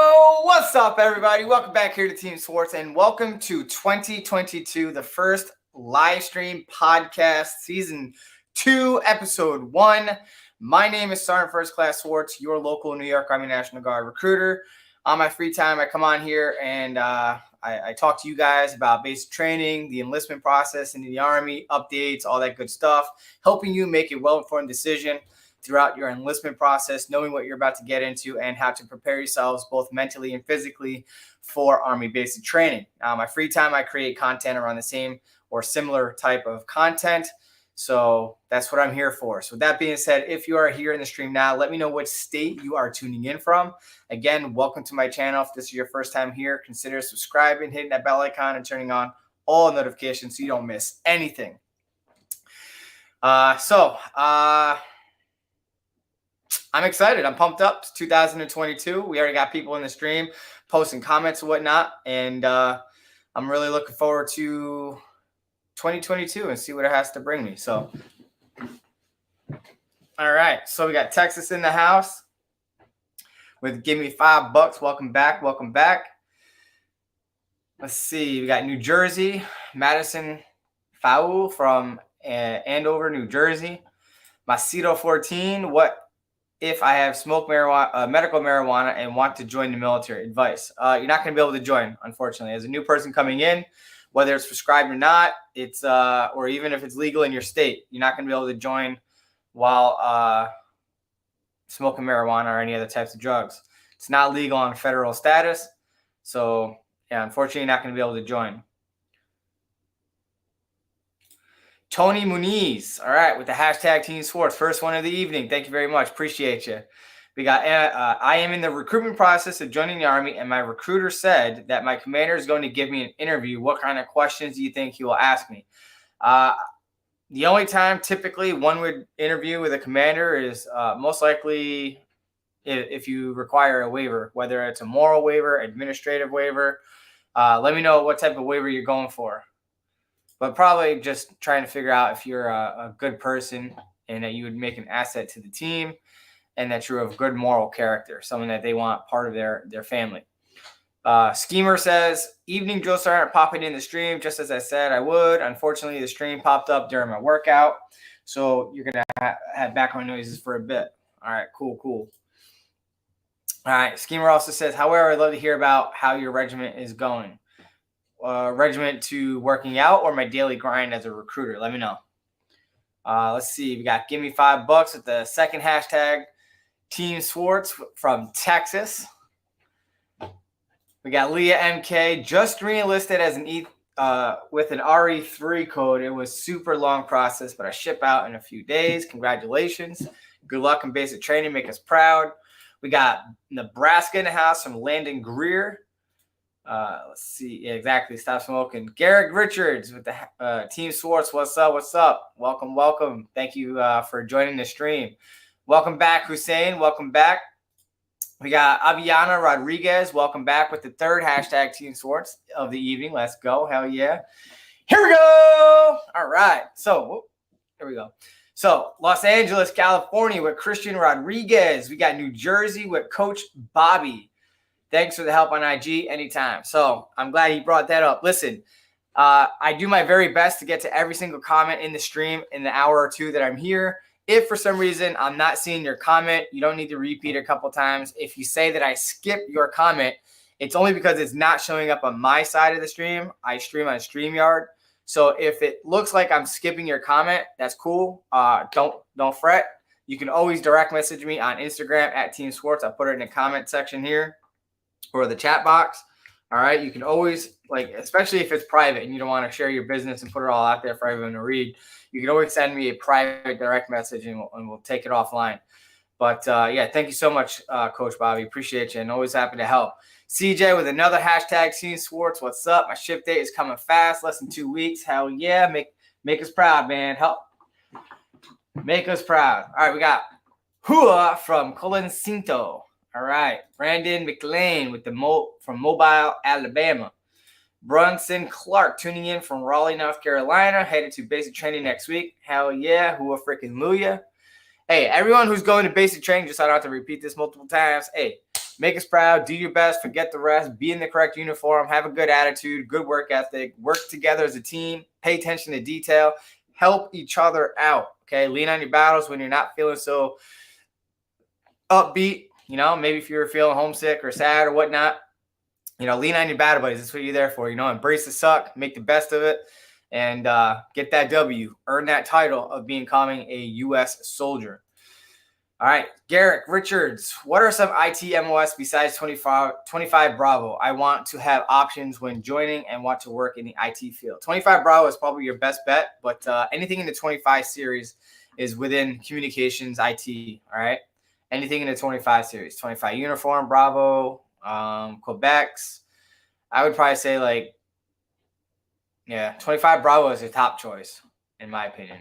What's up, everybody? Welcome back here to Team Swartz, and welcome to 2022, the first live stream podcast, season 2, episode 1. My name is Sergeant First Class Swartz, your local New York Army National Guard recruiter. On my free time, I come on here and I talk to you guys about basic training, the enlistment process into the Army, updates, all that good stuff, helping you make a well-informed decision throughout your enlistment process, knowing what you're about to get into and how to prepare yourselves both mentally and physically for Army basic training. My free time, I create content around the same or similar type of content. So that's what I'm here for. So with that being said, if you are here in the stream now, let me know what state you are tuning in from. Again, welcome to my channel. If this is your first time here, consider subscribing, hitting that bell icon, and turning on all notifications so you don't miss anything. I'm excited. I'm pumped up. It's 2022. We already got people in the stream posting comments and whatnot. And I'm really looking forward to 2022 and see what it has to bring me. So, all right. So we got Texas in the house with Give Me $5. Welcome back. Welcome back. Let's see. We got New Jersey, Madison Fowl from Andover, New Jersey. Masito 14. What if I have smoked marijuana, medical marijuana, and want to join the military? Advice. You're not going to be able to join, unfortunately. As a new person coming in, whether it's prescribed or not, it's or even if it's legal in your state, you're not going to be able to join while smoking marijuana or any other types of drugs. It's not legal on federal status. So, yeah, unfortunately, you're not going to be able to join. Tony Muniz, all right, with the hashtag Team Swartz, first one of the evening. Thank you very much. Appreciate you. We got, I am in the recruitment process of joining the Army, and my recruiter said that my commander is going to give me an interview. What kind of questions do you think he will ask me? The only time typically one would interview with a commander is most likely if you require a waiver, whether it's a moral waiver, administrative waiver. Let me know what type of waiver you're going for. But probably just trying to figure out if you're a good person and that you would make an asset to the team and that you're of good moral character, someone that they want part of their family. Schemer says, evening drill sergeant popping in the stream, just as I said I would. Unfortunately, the stream popped up during my workout, so you're going to have background noises for a bit. All right, cool. All right, Schemer also says, however, I'd love to hear about how your regiment is going. Regiment to working out or my daily grind as a recruiter. Let me know. Let's see. We got Give Me $5 with the second hashtag Team Swartz from Texas. We got Leah MK just re-enlisted as an with an RE3 code. It was super long process, but I ship out in a few days. Congratulations. Good luck in basic training. Make us proud. We got Nebraska in the house from Landon Greer. Let's see. Yeah, exactly. Stop smoking. Garrick Richards with the Team Swartz. What's up? Welcome. Thank you for joining the stream. Welcome back, Hussein. Welcome back. We got Aviana Rodriguez. Welcome back with the third hashtag Team Swartz of the evening. Let's go. Hell yeah. Here we go. All right. So here we go. So Los Angeles, California with Christian Rodriguez. We got New Jersey with Coach Bobby. Thanks for the help on IG anytime. So I'm glad he brought that up. Listen, I do my very best to get to every single comment in the stream in the hour or two that I'm here. If for some reason I'm not seeing your comment, you don't need to repeat a couple times. If you say that I skipped your comment, it's only because it's not showing up on my side of the stream. I stream on StreamYard. So if it looks like I'm skipping your comment, that's cool. Don't fret. You can always direct message me on Instagram at Team Swartz. I'll put it in the comment section here or the chat box. All right. You can always, especially if it's private and you don't want to share your business and put it all out there for everyone to read, you can always send me a private direct message and we'll take it offline. But yeah, thank you so much, Coach Bobby. Appreciate you and always happy to help. CJ with another hashtag Team Swartz. What's up? My ship date is coming fast, less than 2 weeks. Hell yeah. Make us proud, man. Help. Make us proud. All right. We got Hua from Colincinto. All right. Brandon McLean with from Mobile, Alabama. Brunson Clark tuning in from Raleigh, North Carolina, headed to basic training next week. Hell yeah. Who a freaking Luya. Hey, everyone who's going to basic training, just so I don't have to repeat this multiple times. Hey, Make us proud. Do your best. Forget the rest. Be in the correct uniform. Have a good attitude. Good work ethic. Work together as a team. Pay attention to detail. Help each other out. Okay. Lean on your battles when you're not feeling so upbeat. You know, maybe if you're feeling homesick or sad or whatnot, you know, lean on your battle buddies. That's what you're there for. You know, embrace the suck. Make the best of it. And get that W. Earn that title of becoming a U.S. soldier. All right, Garrick Richards, what are some IT MOS besides 25 Bravo? I want to have options when joining and want to work in the IT field. 25 Bravo is probably your best bet, but anything in the 25 series is within communications IT, all right? Anything in the 25 series, 25 Uniform, Bravo, Quebec's. I would probably say like, yeah, 25 Bravo is a top choice, in my opinion.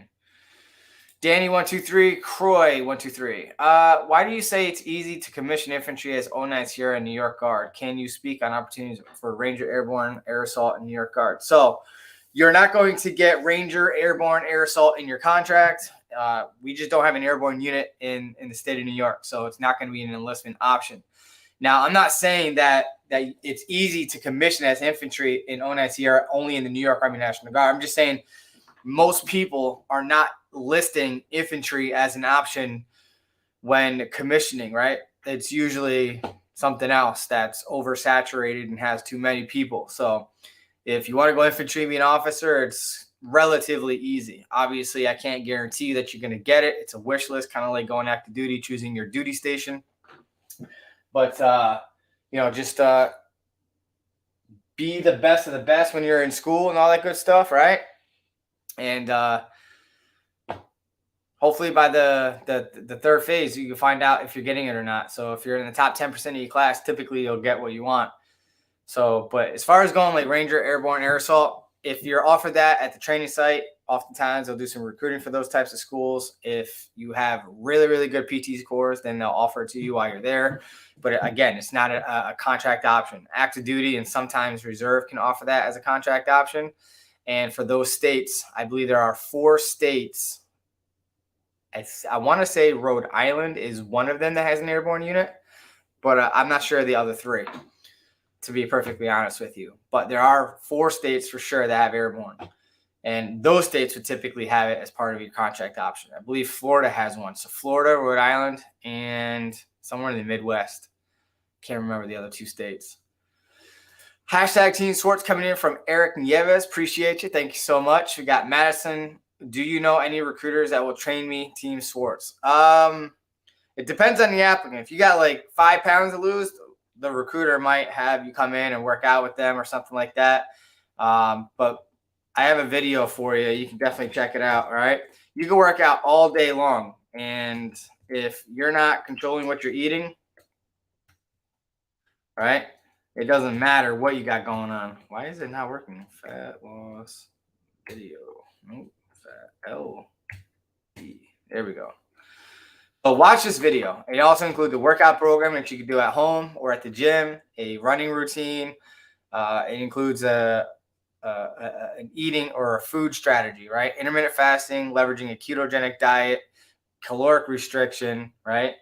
Danny123, Croy123. Why do you say it's easy to commission infantry as 09 Sierra and New York Guard? Can you speak on opportunities for Ranger Airborne Air Assault and New York Guard? So you're not going to get Ranger Airborne Air Assault in your contract. We just don't have an airborne unit in the state of New York, so it's not going to be an enlistment option. Now, I'm not saying that it's easy to commission as infantry in 09 Sierra only in the New York Army National Guard. I'm just saying most people are not listing infantry as an option when commissioning, right? It's usually something else that's oversaturated and has too many people. So if you want to go infantry and be an officer, it's relatively easy. Obviously, I can't guarantee that you're going to get it. It's a wish list, kind of like going active duty, choosing your duty station. But, you know, just be the best of the best when you're in school and all that good stuff, right? And hopefully by the third phase, you can find out if you're getting it or not. So if you're in the top 10% of your class, typically you'll get what you want. So, but as far as going like Ranger Airborne Air Assault, if you're offered that at the training site, oftentimes they'll do some recruiting for those types of schools. If you have really, really good PT scores, then they'll offer it to you while you're there. But again, it's not a contract option. Active duty and sometimes reserve can offer that as a contract option. And for those states, I believe there are 4 states. I want to say Rhode Island is one of them that has an airborne unit, but I'm not sure of the other 3, to be perfectly honest with you. But there are 4 states for sure that have airborne. And those states would typically have it as part of your contract option. I believe Florida has one. So Florida, Rhode Island, and somewhere in the Midwest. Can't remember the other 2 states. Hashtag TEAMSWARTZ coming in from Eric Nieves. Appreciate you. Thank you so much. We got Madison. Do you know any recruiters that will train me TEAMSWARTZ? It depends on the applicant. If you got like 5 pounds to lose, the recruiter might have you come in and work out with them or something like that. But I have a video for you. You can definitely check it out. All right. You can work out all day long. And if you're not controlling what you're eating, all right, it doesn't matter what you got going on. Why is it not working? Fat loss video. Nope. Fat L. E. There we go. So watch this video. It also includes the workout program that you can do at home or at the gym, a running routine. It includes an eating or a food strategy, right? Intermittent fasting, leveraging a ketogenic diet, caloric restriction, right?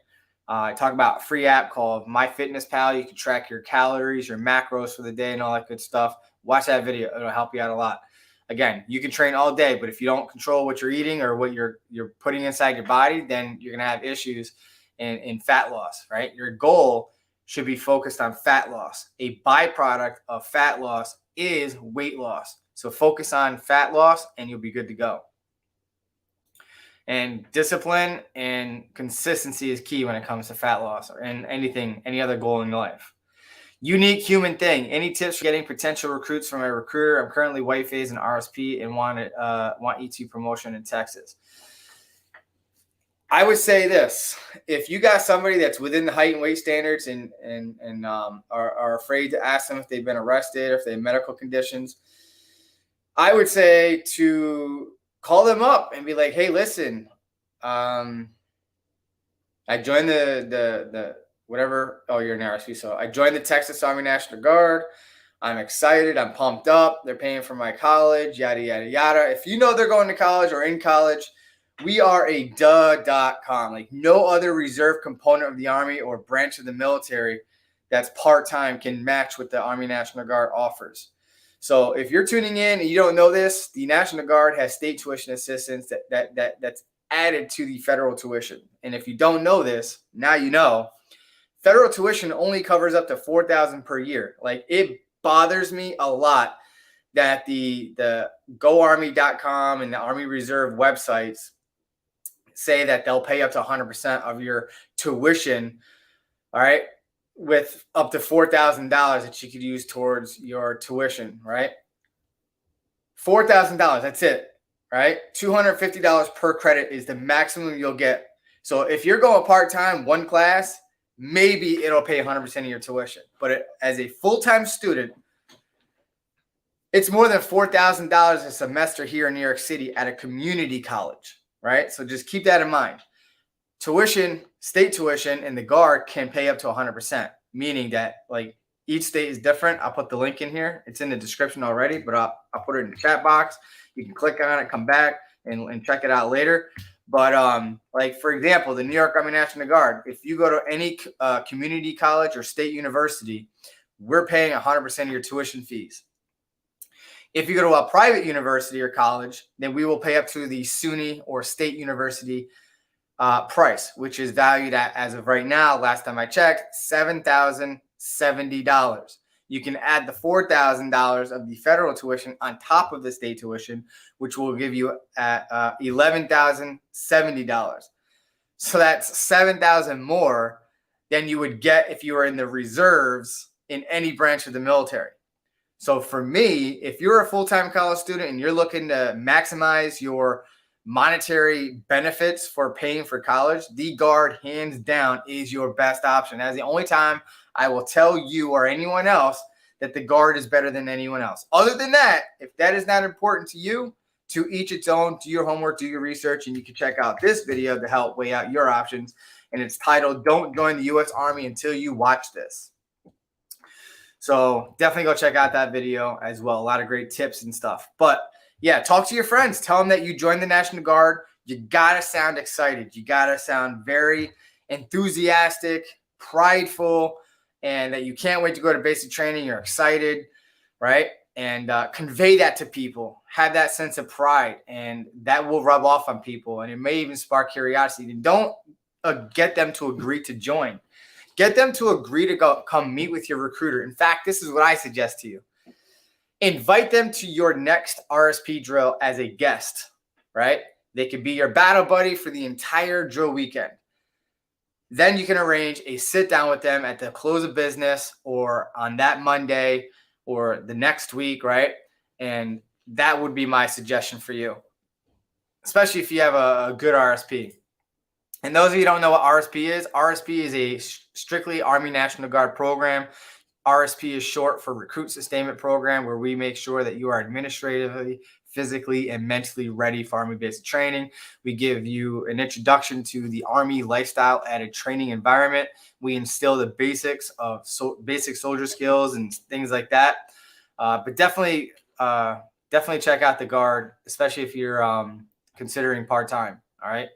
I talk about a free app called MyFitnessPal. You can track your calories, your macros for the day and all that good stuff. Watch that video. It'll help you out a lot. Again, you can train all day, but if you don't control what you're eating or what you're putting inside your body, then you're going to have issues in fat loss, right? Your goal should be focused on fat loss. A byproduct of fat loss is weight loss. So focus on fat loss and you'll be good to go. And discipline and consistency is key when it comes to fat loss or in anything, any other goal in your life. Unique human thing. Any tips for getting potential recruits from a recruiter? I'm currently white phase and RSP and want E2 promotion in Texas. I would say this: if you got somebody that's within the height and weight standards and are afraid to ask them if they've been arrested or if they have medical conditions, I would say to call them up and be like, hey, listen, I joined the whatever. Oh, you're an RSP. So I joined the Texas Army National Guard. I'm excited. I'm pumped up. They're paying for my college, yada, yada, yada. If you know they're going to college or in college, we are a duh.com. Like no other reserve component of the Army or branch of the military that's part-time can match what the Army National Guard offers. So if you're tuning in and you don't know this, the National Guard has state tuition assistance that's added to the federal tuition. And if you don't know this, now you know. Federal tuition only covers up to $4,000 per year. Like, it bothers me a lot that the GoArmy.com and the Army Reserve websites say that they'll pay up to 100% of your tuition, all right, with up to $4,000 that you could use towards your tuition, right? $4,000, that's it, right? $250 per credit is the maximum you'll get. So if you're going part-time, one class, maybe it'll pay 100% of your tuition. But as a full-time student, it's more than $4,000 a semester here in New York City at a community college, right? So just keep that in mind. Tuition, state tuition in the Guard can pay up to 100%, meaning that, like, each state is different. I'll put the link in here. It's in the description already, but I'll put it in the chat box. You can click on it, come back, and check it out later. But like, for example, the New York Army National Guard, if you go to any community college or state university, we're paying 100% of your tuition fees. If you go to a private university or college, then we will pay up to the SUNY or state university price, which is valued at, as of right now, last time I checked, $7,070. You can add the $4,000 of the federal tuition on top of the state tuition, which will give you at $11,070. So that's $7,000 more than you would get if you were in the reserves in any branch of the military. So for me, if you're a full-time college student and you're looking to maximize your monetary benefits for paying for college, the Guard, hands down, is your best option. That's the only time I will tell you or anyone else that the Guard is better than anyone else. Other than that, if that is not important to you, to each its own. Do your homework, do your research, and you can check out this video to help weigh out your options. And it's titled, Don't Join the U.S. Army Until You Watch This. So definitely go check out that video as well. A lot of great tips and stuff. But yeah, talk to your friends. Tell them that you joined the National Guard. You got to sound excited. You got to sound very enthusiastic, prideful, and that you can't wait to go to basic training. You're excited, right? And convey that to people. Have that sense of pride, and that will rub off on people, and it may even spark curiosity. And don't get them to agree to join. Get them to agree to come meet with your recruiter. In fact, this is what I suggest to you. Invite them to your next RSP drill as a guest, right? They could be your battle buddy for the entire drill weekend. Then you can arrange a sit down with them at the close of business or on that Monday or the next week, right? And that would be my suggestion for you, especially if you have a good RSP. And those of you who don't know what RSP is a strictly Army National Guard program. RSP is short for Recruit Sustainment Program, where we make sure that you are administratively, physically, and mentally ready for Army basic training. We give you an introduction to the Army lifestyle at a training environment. We instill the basics of basic soldier skills and things like that. But definitely check out the Guard, especially if you're considering part-time. All right.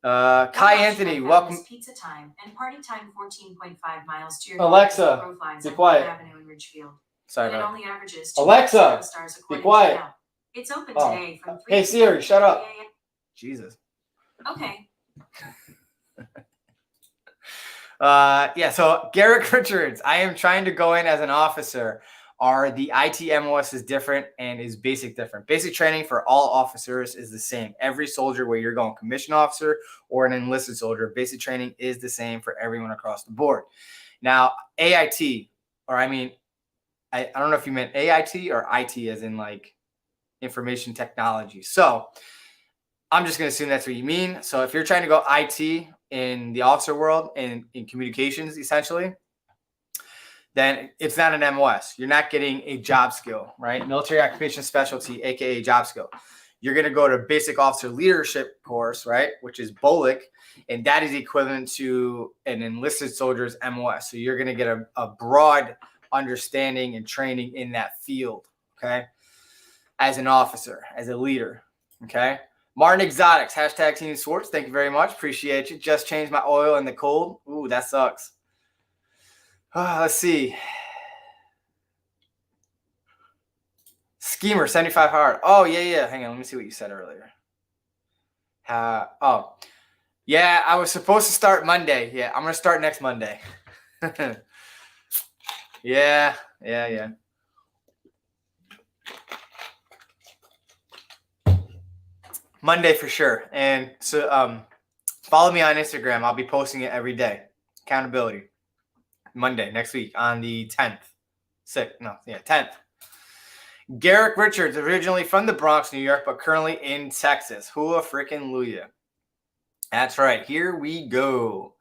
Kai Anthony, welcome. Pizza time and party time 14.5 miles to your Alexa, be quiet. Avenue in Ridgefield. Sorry about that. Only averages Alexa, be quiet. It's open today from 3 Hey Siri, shut up. Jesus. Okay. Yeah, so Garrick Richards, I am trying to go in as an officer. Are the IT MOS is different and is basic different? Basic training for all officers is the same. Every soldier, where you're going commissioned officer or an enlisted soldier, basic training is the same for everyone across the board. Now, AIT, or I mean, I don't know if you meant AIT or IT as in like information technology. So I'm just going to assume that's what you mean. So if you're trying to go IT in the officer world and in communications, essentially, then it's not an MOS. You're not getting a job skill, right? Military Occupation Specialty, AKA job skill. You're going to go to Basic Officer Leadership course, right? Which is BOLIC, and that is equivalent to an enlisted soldier's MOS. So you're going to get a broad understanding and training in that field, okay? As an officer, as a leader, okay? Martin Exotics, #TeamSWARTZ. Thank you very much. Appreciate you. Just changed my oil in the cold. Ooh, that sucks. Let's see. Schemer 75 hard. Oh yeah. Hang on, let me see what you said earlier. Oh yeah, I was supposed to start Monday. Yeah, I'm gonna start next Monday. Yeah. Monday for sure. And so follow me on Instagram. I'll be posting it every day. Accountability. Monday next week on the 10th. 10th. Garrick Richards, originally from the Bronx, New York, but currently in Texas. Hula freaking Luya. That's right. Here we go.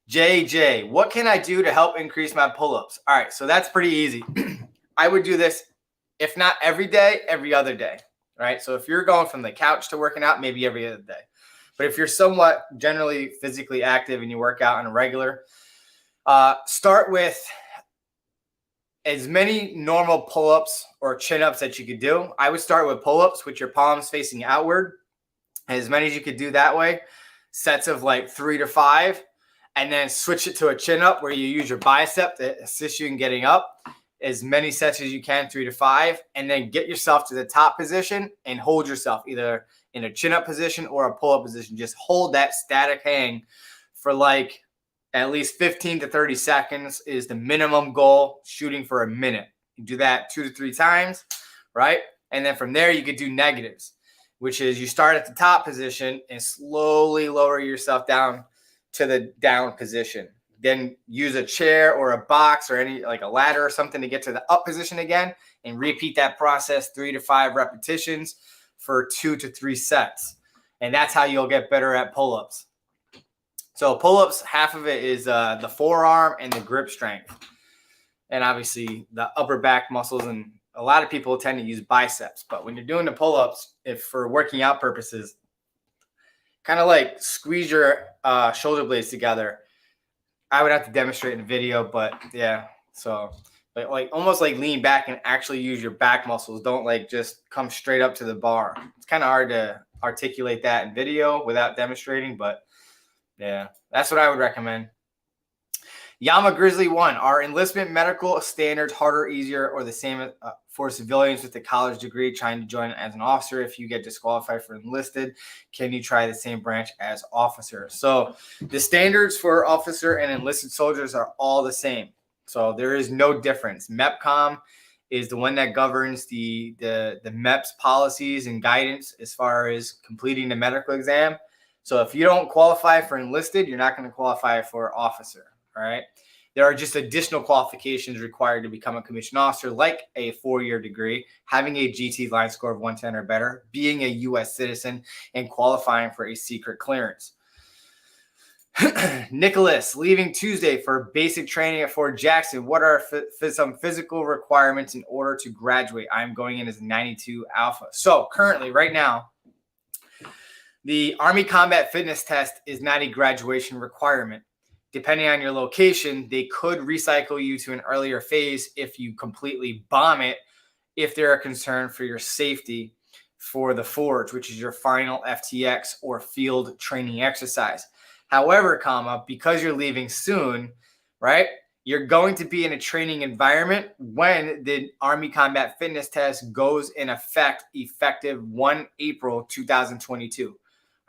JJ, what can I do to help increase my pull-ups? All right, so that's pretty easy. I would do this, if not every day, every other day, right? So if you're going from the couch to working out, maybe every other day. But if you're somewhat generally physically active and you work out on a regular, start with as many normal pull-ups or chin-ups that you could do. I would start with pull-ups with your palms facing outward, as many as you could do that way, sets of like 3 to 5, and then switch it to a chin-up where you use your bicep to assist you in getting up, as many sets as you can, 3 to 5, and then get yourself to the top position and hold yourself either in a chin-up position or a pull-up position. Just hold that static hang for like at least 15 to 30 seconds is the minimum goal, shooting for a minute. You do that 2 to 3 times, right? And then from there, you could do negatives, which is you start at the top position and slowly lower yourself down to the down position. Then use a chair or a box or any like a ladder or something to get to the up position again, and repeat that process 3 to 5 repetitions for 2 to 3 sets. And that's how you'll get better at pull-ups. So pull-ups, half of it is the forearm and the grip strength. And obviously the upper back muscles, and a lot of people tend to use biceps. But when you're doing the pull-ups, if for working out purposes, kind of like squeeze your shoulder blades together. I would have to demonstrate in the video, but yeah. So like almost like lean back and actually use your back muscles. Don't like just come straight up to the bar. It's kind of hard to articulate that in video without demonstrating, but yeah, that's what I would recommend. Yama Grizzly 1, are enlistment medical standards harder, easier, or the same for civilians with a college degree trying to join as an officer? If you get disqualified for enlisted, can you try the same branch as officer? So the standards for officer and enlisted soldiers are all the same. So there is no difference. MEPCOM is the one that governs the MEPS policies and guidance as far as completing the medical exam. So if you don't qualify for enlisted, you're not going to qualify for officer. All right. There are just additional qualifications required to become a commissioned officer, like a 4-year degree, having a GT line score of 110 or better, being a U.S. citizen, and qualifying for a secret clearance. Nicholas, leaving Tuesday for basic training at Fort Jackson. What are some physical requirements in order to graduate? I'm going in as a 92 Alpha. So currently, right now, the Army Combat Fitness Test is not a graduation requirement. Depending on your location, they could recycle you to an earlier phase if you completely bomb it, if they're a concern for your safety for the Forge, which is your final FTX or field training exercise. However, because you're leaving soon, right, you're going to be in a training environment when the Army Combat Fitness Test goes in effect, effective 1 April 2022.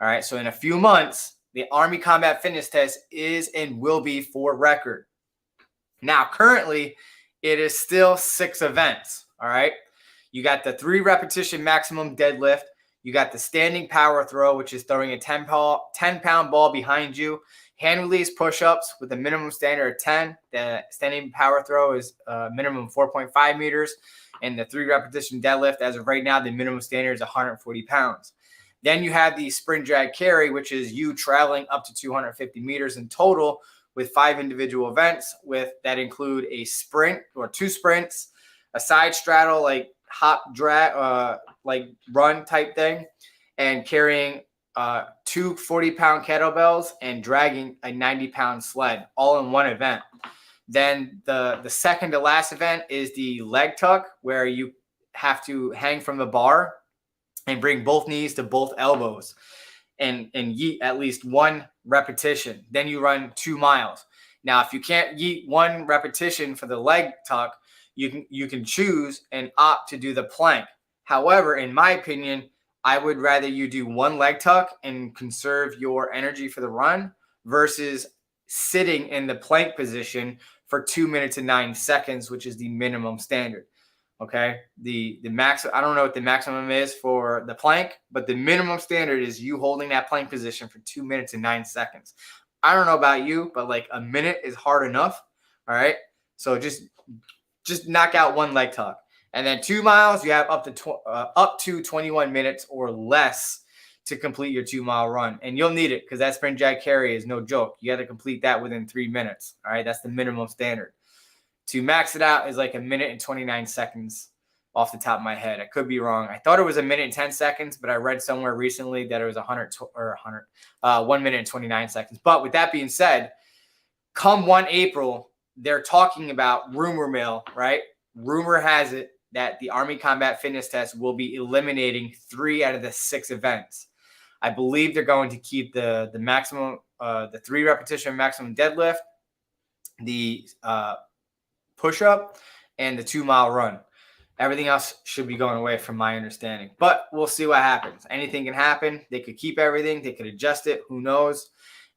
All right, so in a few months, the Army Combat Fitness Test is and will be for record. Now, currently, it is still 6 events, all right? You got the 3 repetition maximum deadlift. You got the standing power throw, which is throwing a 10-pound ball behind you. Hand release push-ups with a minimum standard of 10. The standing power throw is minimum 4.5 meters. And the 3 repetition deadlift, as of right now, the minimum standard is 140 pounds. Then you have the sprint drag carry, which is you traveling up to 250 meters in total with 5 individual events that include a sprint or 2 sprints, a side straddle, like hop drag, like run type thing, and carrying 2 40-pound kettlebells and dragging a 90-pound sled, all in one event. Then the second to last event is the leg tuck, where you have to hang from the bar and bring both knees to both elbows and yeet at least 1 repetition. Then you run 2 miles. Now, if you can't yeet one repetition for the leg tuck, you can choose and opt to do the plank. However, in my opinion, I would rather you do one leg tuck and conserve your energy for the run versus sitting in the plank position for 2 minutes and 9 seconds, which is the minimum standard. Okay. The max, I don't know what the maximum is for the plank, but the minimum standard is you holding that plank position for 2 minutes and 9 seconds. I don't know about you, but like a minute is hard enough. All right. So just knock out one leg tuck. And then 2 miles, you have up to 21 minutes or less to complete your 2 mile run. And you'll need it because that sprint jack carry is no joke. You got to complete that within 3 minutes. All right. That's the minimum standard. To max it out is like a minute and 29 seconds off the top of my head. I could be wrong. I thought it was a minute and 10 seconds, but I read somewhere recently that it was 1 minute and 29 seconds. But with that being said, come 1 April, they're talking about rumor mill, right? Rumor has it that the Army Combat Fitness Test will be eliminating 3 out of the 6 events. I believe they're going to keep the maximum, the 3 repetition maximum deadlift, the push-up, and the 2 mile run. Everything else should be going away from my understanding. But we'll see what happens. Anything can happen. They could keep everything. They could adjust it. Who knows?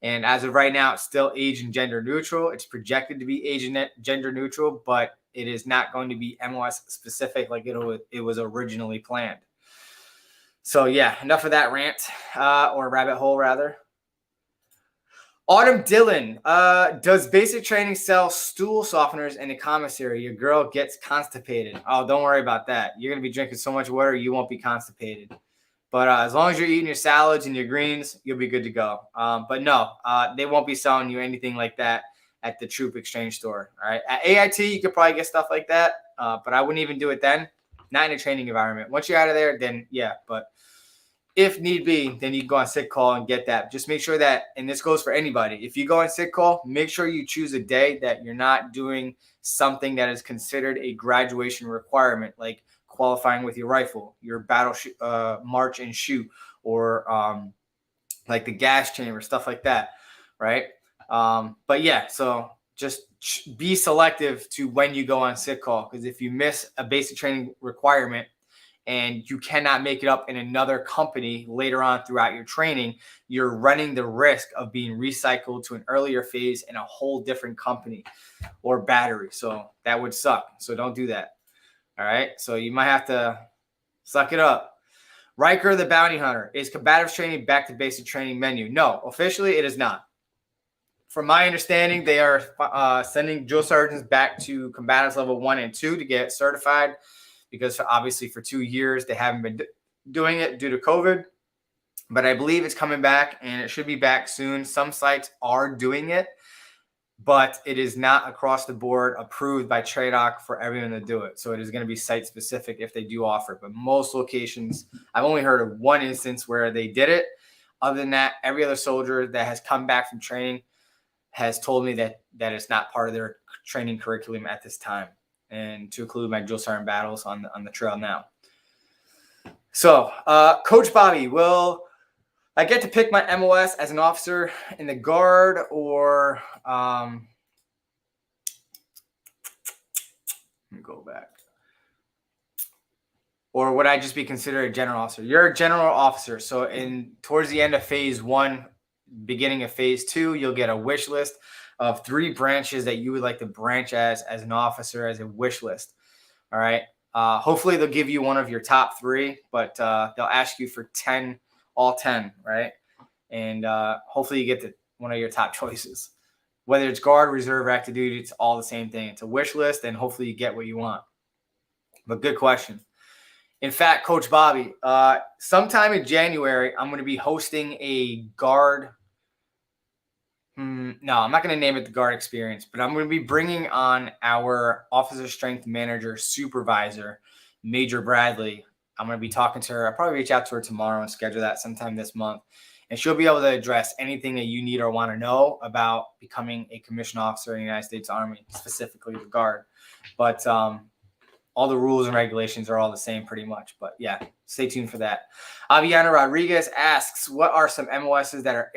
And as of right now, it's still age and gender neutral. It's projected to be age and gender neutral, but it is not going to be MOS specific like it was originally planned. So yeah, enough of that rant, or rabbit hole rather. Autumn Dillon, does basic training sell stool softeners in the commissary? Your girl gets constipated. Oh, don't worry about that. You're going to be drinking so much water, you won't be constipated. But as long as you're eating your salads and your greens, you'll be good to go. But no, they won't be selling you anything like that at the Troop Exchange store. All right. At AIT, you could probably get stuff like that, but I wouldn't even do it then. Not in a training environment. Once you're out of there, then yeah. But if need be, then you can go on sick call and get that. Just make sure that, and this goes for anybody, if you go on sick call, make sure you choose a day that you're not doing something that is considered a graduation requirement, like qualifying with your rifle, your battle march and shoot, or like the gas chamber, stuff like that, right? But yeah, so just be selective to when you go on sick call, because if you miss a basic training requirement and you cannot make it up in another company later on throughout your training, you're running the risk of being recycled to an earlier phase in a whole different company or battery. So that would suck. So don't do that. All right. So you might have to suck it up. Riker the Bounty Hunter, is combative training back to basic training menu? No, officially it is not. From my understanding, they are sending drill sergeants back to combatives level 1 and 2 to get certified, because obviously for 2 years they haven't been doing it due to COVID. But I believe it's coming back, and it should be back soon. Some sites are doing it, but it is not across the board approved by TRADOC for everyone to do it. So it is going to be site specific if they do offer it. But most locations, I've only heard of one instance where they did it. Other than that, every other soldier that has come back from training has told me that it's not part of their training curriculum at this time, and to include my drill sergeant battles on the trail now. So, Coach Bobby, will I get to pick my MOS as an officer in the Guard, or let me go back. Or would I just be considered a general officer? You're a general officer. So towards the end of phase 1, beginning of phase 2, you'll get a wish list of 3 branches that you would like to branch as an officer, as a wish list. All right. Hopefully they'll give you one of your top 3, but they'll ask you for 10, all 10, right? And hopefully you get one of your top choices. Whether it's Guard, Reserve, Active Duty, it's all the same thing. It's a wish list, and hopefully you get what you want. But good question. In fact, Coach Bobby, sometime in January, I'm going to be hosting a Guard. No, I'm not going to name it the Guard Experience, but I'm going to be bringing on our Officer Strength Manager Supervisor, Major Bradley. I'm going to be talking to her. I'll probably reach out to her tomorrow and schedule that sometime this month. And she'll be able to address anything that you need or want to know about becoming a commissioned officer in the United States Army, specifically the Guard. But all the rules and regulations are all the same pretty much. But yeah, stay tuned for that. Aviana Rodriguez asks, what are some MOSs that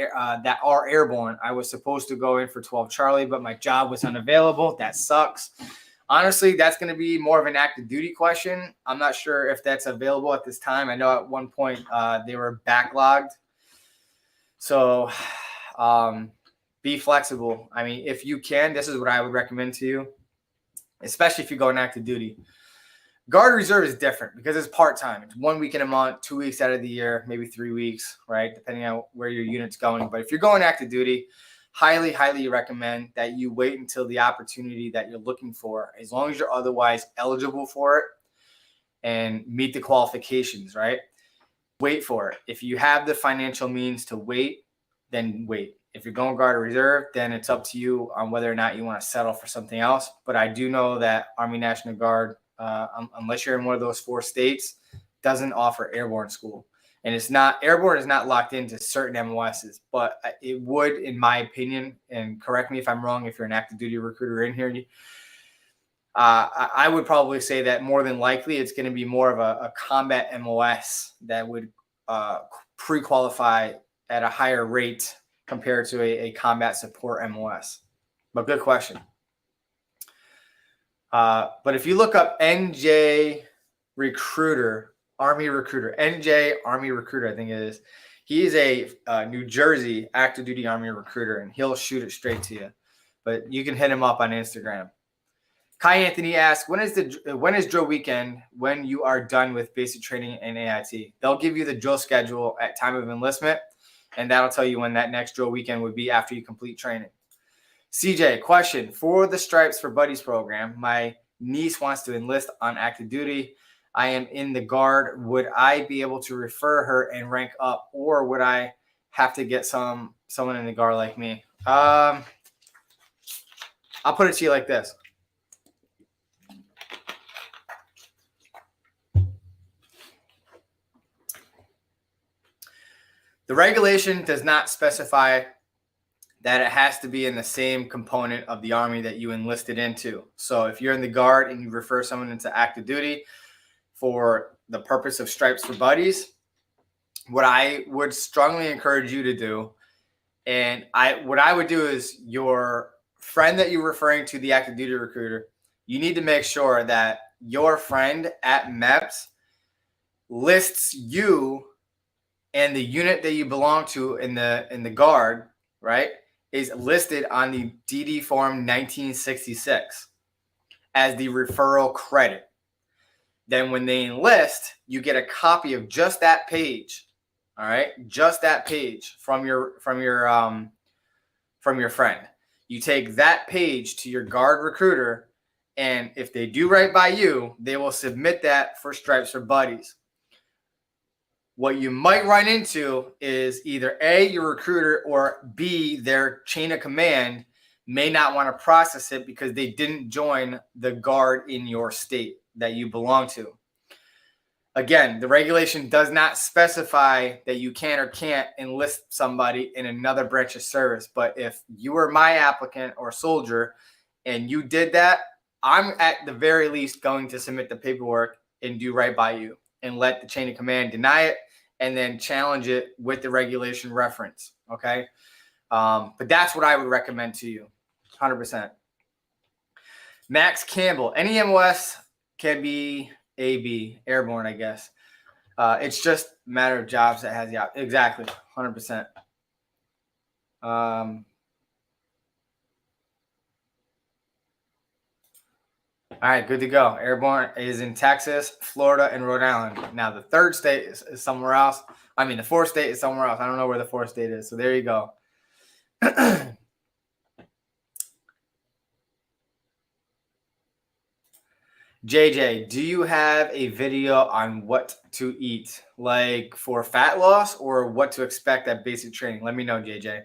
are airborne? I was supposed to go in for 12 Charlie, but my job was unavailable. That sucks. Honestly, that's going to be more of an active duty question. I'm not sure if that's available at this time. I know at one point they were backlogged. So be flexible. I mean, if you can, this is what I would recommend to you, especially if you're going active duty. Guard reserve is different because it's part-time. It's 1 week in a month, 2 weeks out of the year, maybe 3 weeks, right? Depending on where your unit's going. But if you're going active duty, highly, highly recommend that you wait until the opportunity that you're looking for, as long as you're otherwise eligible for it and meet the qualifications, right? Wait for it. If you have the financial means to wait, then wait. If you're going guard or reserve, then it's up to you on whether or not you want to settle for something else. But I do know that Army National Guard, unless you're in one of those 4 states, doesn't offer airborne school. And it's not, airborne is not locked into certain MOSs, but it would, in my opinion, and correct me if I'm wrong, if you're an active duty recruiter in here, I would probably say that more than likely it's going to be more of a combat MOS that would pre-qualify at a higher rate compared to a combat support MOS. But good question. But if you look up NJ Recruiter, Army Recruiter, NJ Army Recruiter, I think it is. He is a New Jersey active duty Army recruiter, and he'll shoot it straight to you. But you can hit him up on Instagram. Kai Anthony asks, when is drill weekend when you are done with basic training and AIT? They'll give you the drill schedule at time of enlistment, and that'll tell you when that next drill weekend would be after you complete training. CJ, question, for the Stripes for Buddies program, my niece wants to enlist on active duty. I am in the Guard. Would I be able to refer her and rank up, or would I have to get someone in the Guard like me? I'll put it to you like this. The regulation does not specify that it has to be in the same component of the Army that you enlisted into. So if you're in the Guard and you refer someone into active duty for the purpose of Stripes for Buddies, what I would strongly encourage you to do, and what I would do is your friend that you're referring to, the active duty recruiter, you need to make sure that your friend at MEPS lists you and the unit that you belong to in the Guard, right, is listed on the DD Form 1966 as the referral credit. Then when they enlist, you get a copy of just that page, all right, just that page from your friend. You take that page to your Guard recruiter, and if they do right by you, they will submit that for Stripes for Buddies. What you might run into is either A, your recruiter, or B, their chain of command may not want to process it because they didn't join the Guard in your state that you belong to. Again, the regulation does not specify that you can or can't enlist somebody in another branch of service. But if you were my applicant or soldier and you did that, I'm at the very least going to submit the paperwork and do right by you and let the chain of command deny it and then challenge it with the regulation reference, okay? But that's what I would recommend to you, 100%. Max Campbell, any MOS can be AB, airborne, I guess. It's just a matter of jobs that has the exactly, 100%. All right, good to go. Airborne is in Texas, Florida, and Rhode Island. Now, the third state is somewhere else. I mean, the fourth state is somewhere else. I don't know where the fourth state is. So there you go. JJ, do you have a video on what to eat, like for fat loss or what to expect at basic training? Let me know, JJ.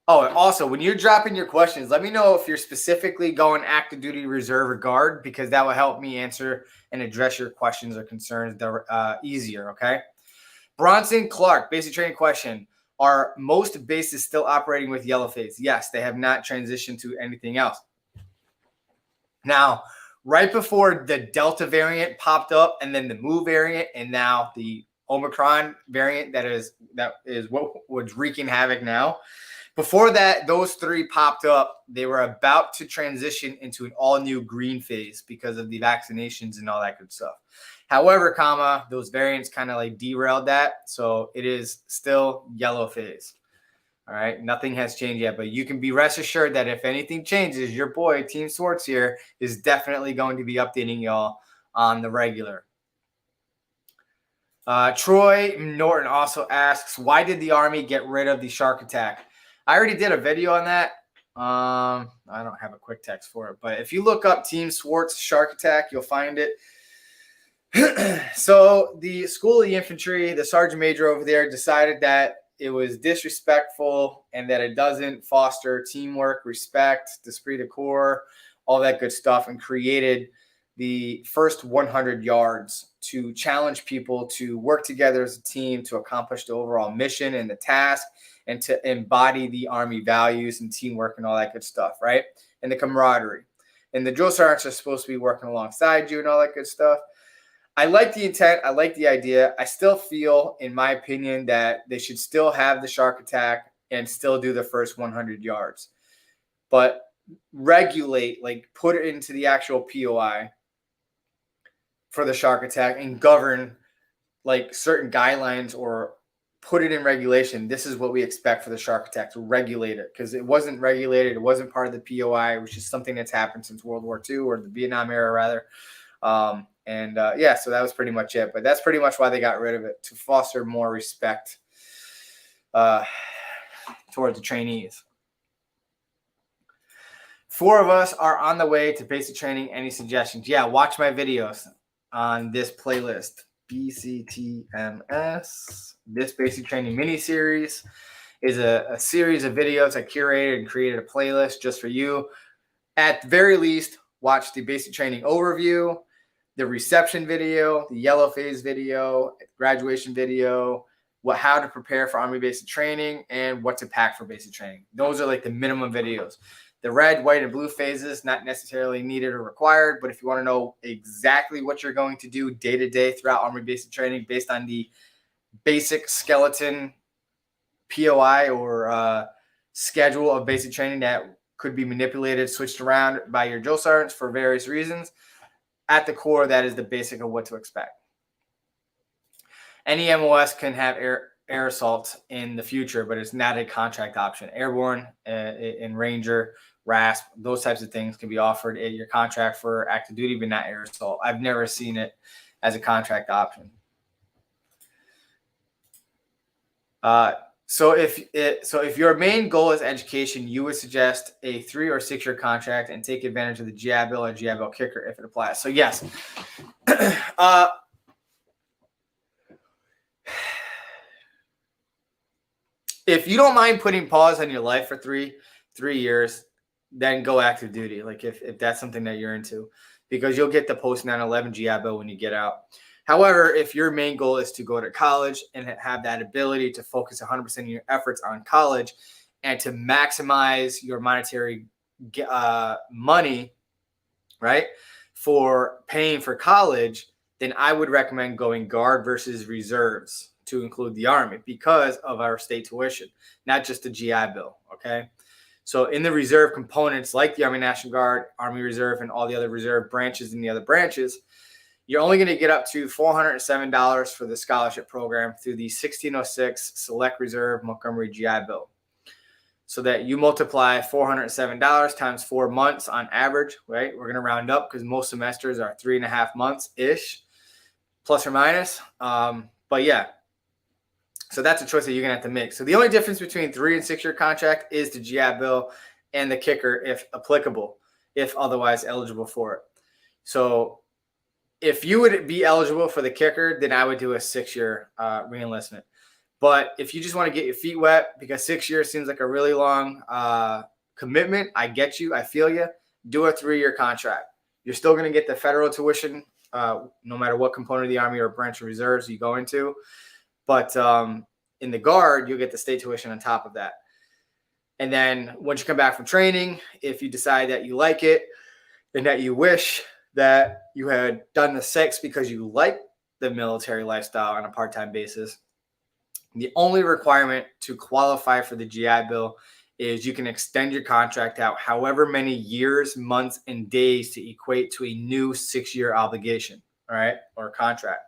Oh, and also, when you're dropping your questions, let me know if you're specifically going active duty, reserve, or Guard, because that will help me answer and address your questions or concerns easier, okay? Bronson Clark, basic training question. Are most bases still operating with yellow phase? Yes, they have not transitioned to anything else. Now, right before the Delta variant popped up, and then the Mu variant, and now the Omicron variant that is what was wreaking havoc now. Before that, those three popped up. They were about to transition into an all-new green phase because of the vaccinations and all that good stuff. However, those variants kind of like derailed that. So it is still yellow phase. All right. Nothing has changed yet, but you can be rest assured that if anything changes, your boy, Team SWARTZ here, is definitely going to be updating y'all on the regular. Troy Norton also asks, why did the Army get rid of the shark attack? I already did a video on that. I don't have a quick text for it, but if you look up Team SWARTZ shark attack, you'll find it. So the School of the Infantry, the Sergeant Major over there decided that it was disrespectful and that it doesn't foster teamwork, respect, esprit de corps, all that good stuff, and created the first 100 yards to challenge people to work together as a team to accomplish the overall mission and the task and to embody the Army values and teamwork and all that good stuff, right? And the camaraderie. And the drill sergeants are supposed to be working alongside you and all that good stuff. I like the intent. I like the idea. I still feel, in my opinion, that they should still have the shark attack and still do the first 100 yards. But regulate, like put it into the actual POI for the shark attack and govern like certain guidelines or put it in regulation. This is what we expect for the shark attack, to regulate it, because it wasn't regulated. It wasn't part of the POI, which is something that's happened since World War II, or the Vietnam era, rather. Yeah, so that was pretty much it. But that's pretty much why they got rid of it, to foster more respect towards the trainees. 4 of us are on the way to basic training. Any suggestions? Yeah, watch my videos on this playlist. BCTMS. This basic training mini series is a series of videos I curated and created a playlist just for you. At the very least, watch the basic training overview, the reception video, the yellow phase video, graduation video, how to prepare for Army basic training, and what to pack for basic training. Those are like the minimum videos. The red, white, and blue phases, not necessarily needed or required, but if you want to know exactly what you're going to do day to day throughout Army basic training based on the basic skeleton POI or schedule of basic training that could be manipulated, switched around by your drill sergeants for various reasons, at the core, that is the basic of what to expect. Any MOS can have air assault in the future, but it's not a contract option. Airborne and Ranger, RASP, those types of things can be offered in your contract for active duty, but not air assault. I've never seen it as a contract option. So if your main goal is education, you would suggest a 3 or 6 year contract and take advantage of the GI Bill or GI Bill kicker if it applies. So yes, if you don't mind putting pause on your life for three years, then go active duty. Like if that's something that you're into, because you'll get the post 9/11 GI Bill when you get out. However, if your main goal is to go to college and have that ability to focus 100% of your efforts on college and to maximize your monetary money, right, for paying for college, then I would recommend going guard versus reserves to include the Army because of our state tuition, not just the GI Bill, okay? So in the reserve components like the Army National Guard, Army Reserve, and all the other reserve branches and the other branches, you're only going to get up to $407 for the scholarship program through the 1606 Select Reserve Montgomery GI Bill. So that you multiply $407 times 4 months on average, right? We're going to round up because most semesters are 3.5 months-ish, plus or minus. But yeah, so that's a choice that you're going to have to make. So the only difference between 3 and 6 year contract is the GI Bill and the kicker, if applicable, if otherwise eligible for it. So if you would be eligible for the kicker, then I would do a 6 year reenlistment. But if you just want to get your feet wet, because 6 years seems like a really long commitment, I get you, I feel you, do a 3 year contract. You're still going to get the federal tuition, no matter what component of the Army or branch of reserves you go into. But in the Guard, you'll get the state tuition on top of that. And then once you come back from training, if you decide that you like it and that you wish that you had done the 6 because you like the military lifestyle on a part-time basis, the only requirement to qualify for the GI Bill is you can extend your contract out however many years, months, and days to equate to a new 6-year obligation, all right, or contract.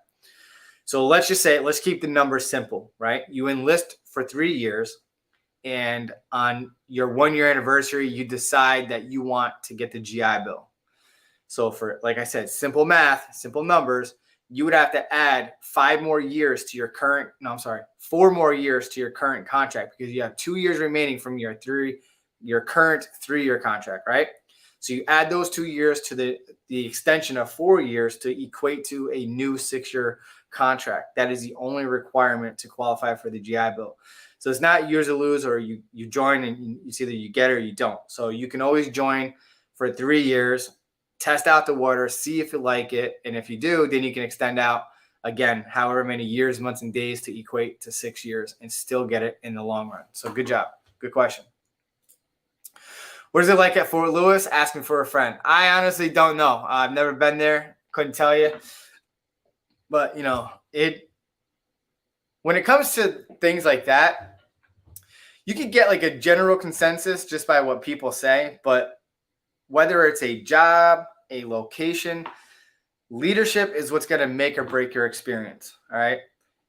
So let's just say, let's keep the numbers simple, right? You enlist for 3 years, and on your 1-year anniversary, you decide that you want to get the GI Bill. So for, like I said, simple math, simple numbers, you would have to add 4 more years to your current contract, because you have 2 years remaining from your current 3-year contract, right? So you add those 2 years to the extension of 4 years to equate to a new 6-year contract. That is the only requirement to qualify for the GI Bill. So it's not use or lose, or you join and it's either you get it or you don't. So you can always join for 3 years, test out the water, see if you like it. And if you do, then you can extend out again, however many years, months, and days to equate to 6 years and still get it in the long run. So good job. Good question. What is it like at Fort Lewis? Asking for a friend. I honestly don't know. I've never been there. Couldn't tell you. But, when it comes to things like that, you can get like a general consensus just by what people say. But whether it's a job, a location, leadership is what's going to make or break your experience. All right.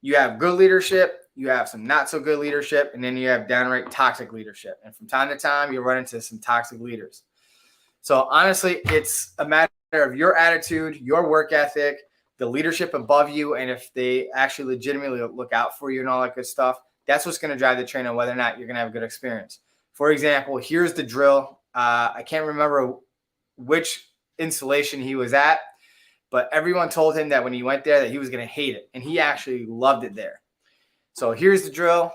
You have good leadership, you have some not so good leadership, and then you have downright toxic leadership. And from time to time, you run into some toxic leaders. So honestly, it's a matter of your attitude, your work ethic, the leadership above you, and if they actually legitimately look out for you and all that good stuff. That's what's going to drive the train on whether or not you're going to have a good experience. For example, here's the drill. I can't remember which installation he was at, but everyone told him that when he went there that he was going to hate it, and he actually loved it there. So here's the drill,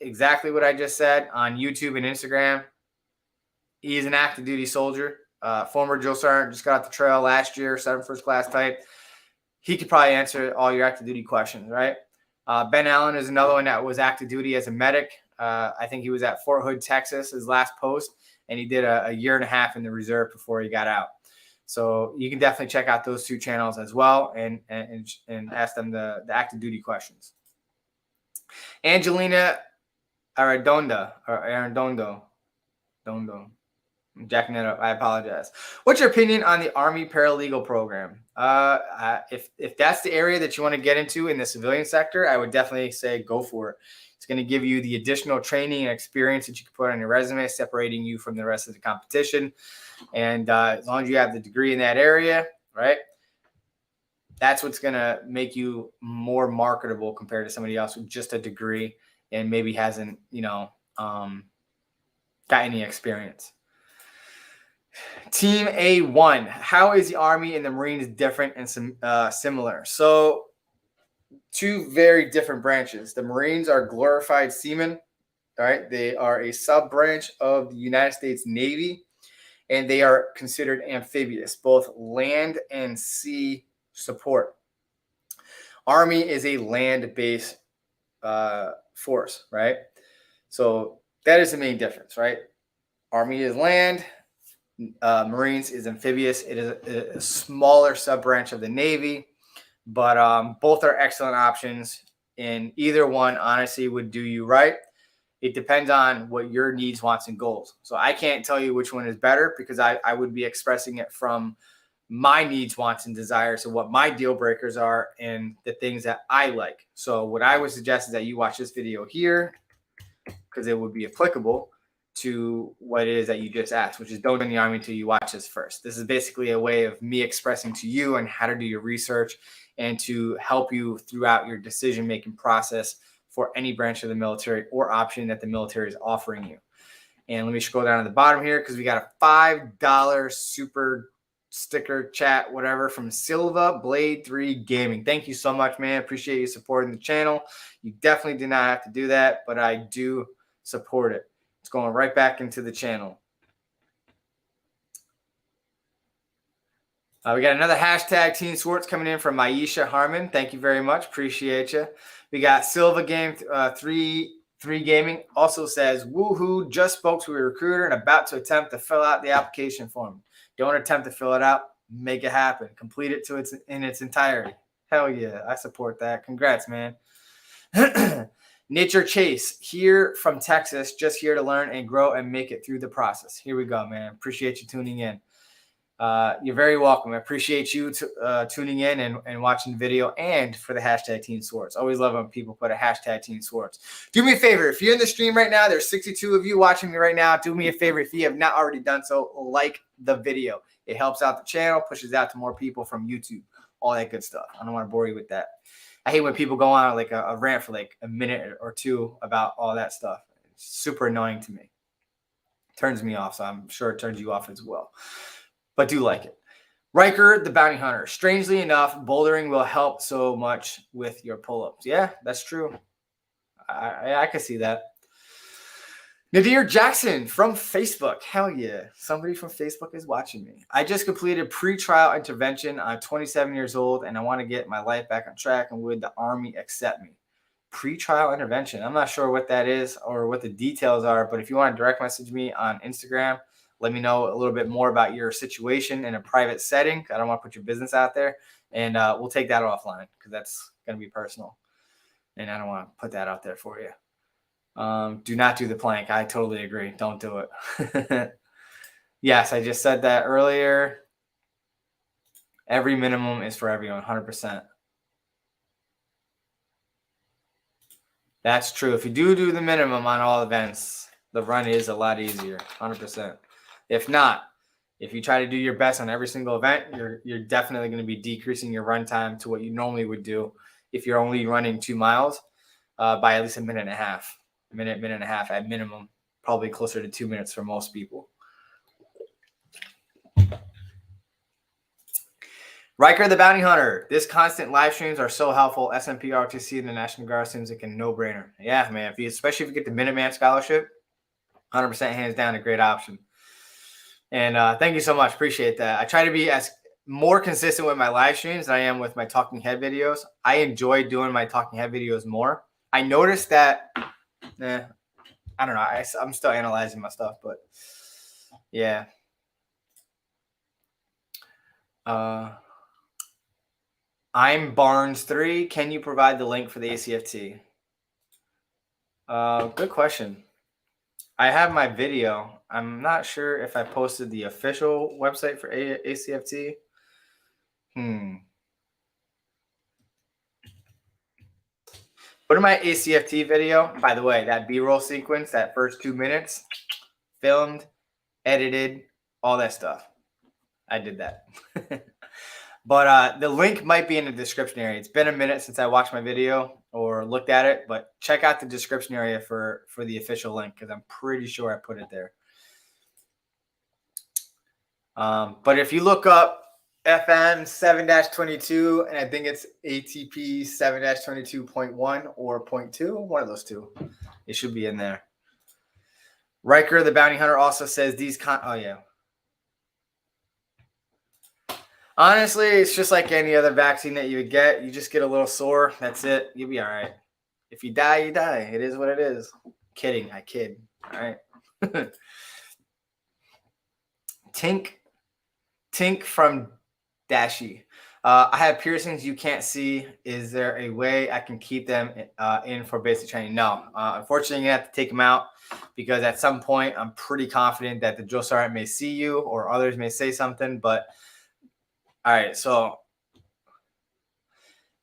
exactly what I just said on YouTube and Instagram. He's an active duty soldier, former drill sergeant, just got off the trail last year, 7 first class type. He could probably answer all your active duty questions, right? Ben Allen is another one that was active duty as a medic. I think he was at Fort Hood, Texas, his last post, and he did a 1.5 years in the reserve before he got out. So you can definitely check out those 2 channels as well and ask them the active duty questions. Angelina Arredondo. I'm jacking that up. I apologize. What's your opinion on the Army paralegal program? If that's the area that you want to get into in the civilian sector, I would definitely say go for it. It's going to give you the additional training and experience that you can put on your resume, separating you from the rest of the competition. And as long as you have the degree in that area, right, that's what's going to make you more marketable compared to somebody else with just a degree and maybe hasn't, got any experience. Team A1, how is the Army and the Marines different and similar? So 2 very different branches. The Marines are glorified seamen. All right. They are a sub-branch of the United States Navy, and they are considered amphibious, both land and sea support. Army is a land-based force, right? So that is the main difference, right? Army is land. Marines is amphibious. It is a smaller sub-branch of the Navy, but both are excellent options, and either one honestly would do you right. It depends on what your needs, wants, and goals. So I can't tell you which one is better because I would be expressing it from my needs, wants, and desires of what my deal breakers are and the things that I like. So what I would suggest is that you watch this video here because it would be applicable to what it is that you just asked, which is don't join the Army until you watch this first. This is basically a way of me expressing to you on how to do your research and to help you throughout your decision-making process for any branch of the military or option that the military is offering you. And let me scroll down to the bottom here because we got a $5 super sticker chat, whatever, from Silva Blade 3 Gaming. Thank you so much, man. Appreciate you supporting the channel. You definitely do not have to do that, but I do support it. It's going right back into the channel. We got another hashtag TEAMSWARTZ coming in from Aisha Harmon. Thank you very much. Appreciate you. We got Silva Game 3 Gaming also says, woohoo, just spoke to a recruiter and about to attempt to fill out the application form. Don't attempt to fill it out. Make it happen. Complete it in its entirety. Hell yeah, I support that. Congrats, man. Nature Chase, here from Texas, just here to learn and grow and make it through the process. Here we go, man. Appreciate you tuning in. You're very welcome. I appreciate you tuning in and watching the video, and for the hashtag TEAMSWARTZ. Always love when people put a hashtag TEAMSWARTZ. Do me a favor. If you're in the stream right now, there's 62 of you watching me right now. Do me a favor. If you have not already done so, like the video. It helps out the channel, pushes out to more people from YouTube, all that good stuff. I don't want to bore you with that. I hate when people go on like a rant for like a minute or two about all that stuff. It's super annoying to me. Turns me off, so I'm sure it turns you off as well. But do like it. Riker, the bounty hunter. Strangely enough, bouldering will help so much with your pull-ups. Yeah, that's true. I can see that. Nadir Jackson from Facebook. Hell yeah. Somebody from Facebook is watching me. I just completed pre-trial intervention. I'm 27 years old, and I want to get my life back on track, and would the Army accept me? Pre-trial intervention. I'm not sure what that is or what the details are, but if you want to direct message me on Instagram, let me know a little bit more about your situation in a private setting. I don't want to put your business out there, and we'll take that offline because that's going to be personal, and I don't want to put that out there for you. Do not do the plank. I totally agree. Don't do it. Yes, I just said that earlier. Every minimum is for everyone, 100%. That's true. If you do the minimum on all events, the run is a lot easier, 100%. If not, if you try to do your best on every single event, you're definitely going to be decreasing your run time to what you normally would do if you're only running 2 miles by at least a minute and a half. Minute and a half at minimum, probably closer to 2 minutes for most people. Riker the Bounty Hunter. This constant live streams are so helpful. SMP, RTC, and the National Guard seems like a no-brainer. Yeah, man. Especially if you get the Minuteman Scholarship, 100% hands down a great option. And thank you so much. Appreciate that. I try to be as more consistent with my live streams than I am with my talking head videos. I enjoy doing my talking head videos more. I noticed that I don't know. I'm still analyzing my stuff, but yeah. I'm Barnes 3. Can you provide the link for the ACFT? Good question. I have my video. I'm not sure if I posted the official website for ACFT. Go to my ACFT video. By the way, that B-roll sequence, that first 2 minutes, filmed, edited, all that stuff. I did that. But the link might be in the description area. It's been a minute since I watched my video or looked at it, but check out the description area for the official link because I'm pretty sure I put it there. But if you look up FM 7-22, and I think it's ATP 7-22.1 or 0.2, one of those two. It should be in there. Riker, the bounty hunter, also says these oh yeah. Honestly, it's just like any other vaccine that you would get. You just get a little sore. That's it. You'll be all right. If you die, you die. It is what it is. Kidding. I kid. All right. Tink from Dashi. I have piercings you can't see. Is there a way I can keep them in for basic training? No. Unfortunately, you have to take them out because at some point, I'm pretty confident that the drill sergeant may see you or others may say something. But all right, so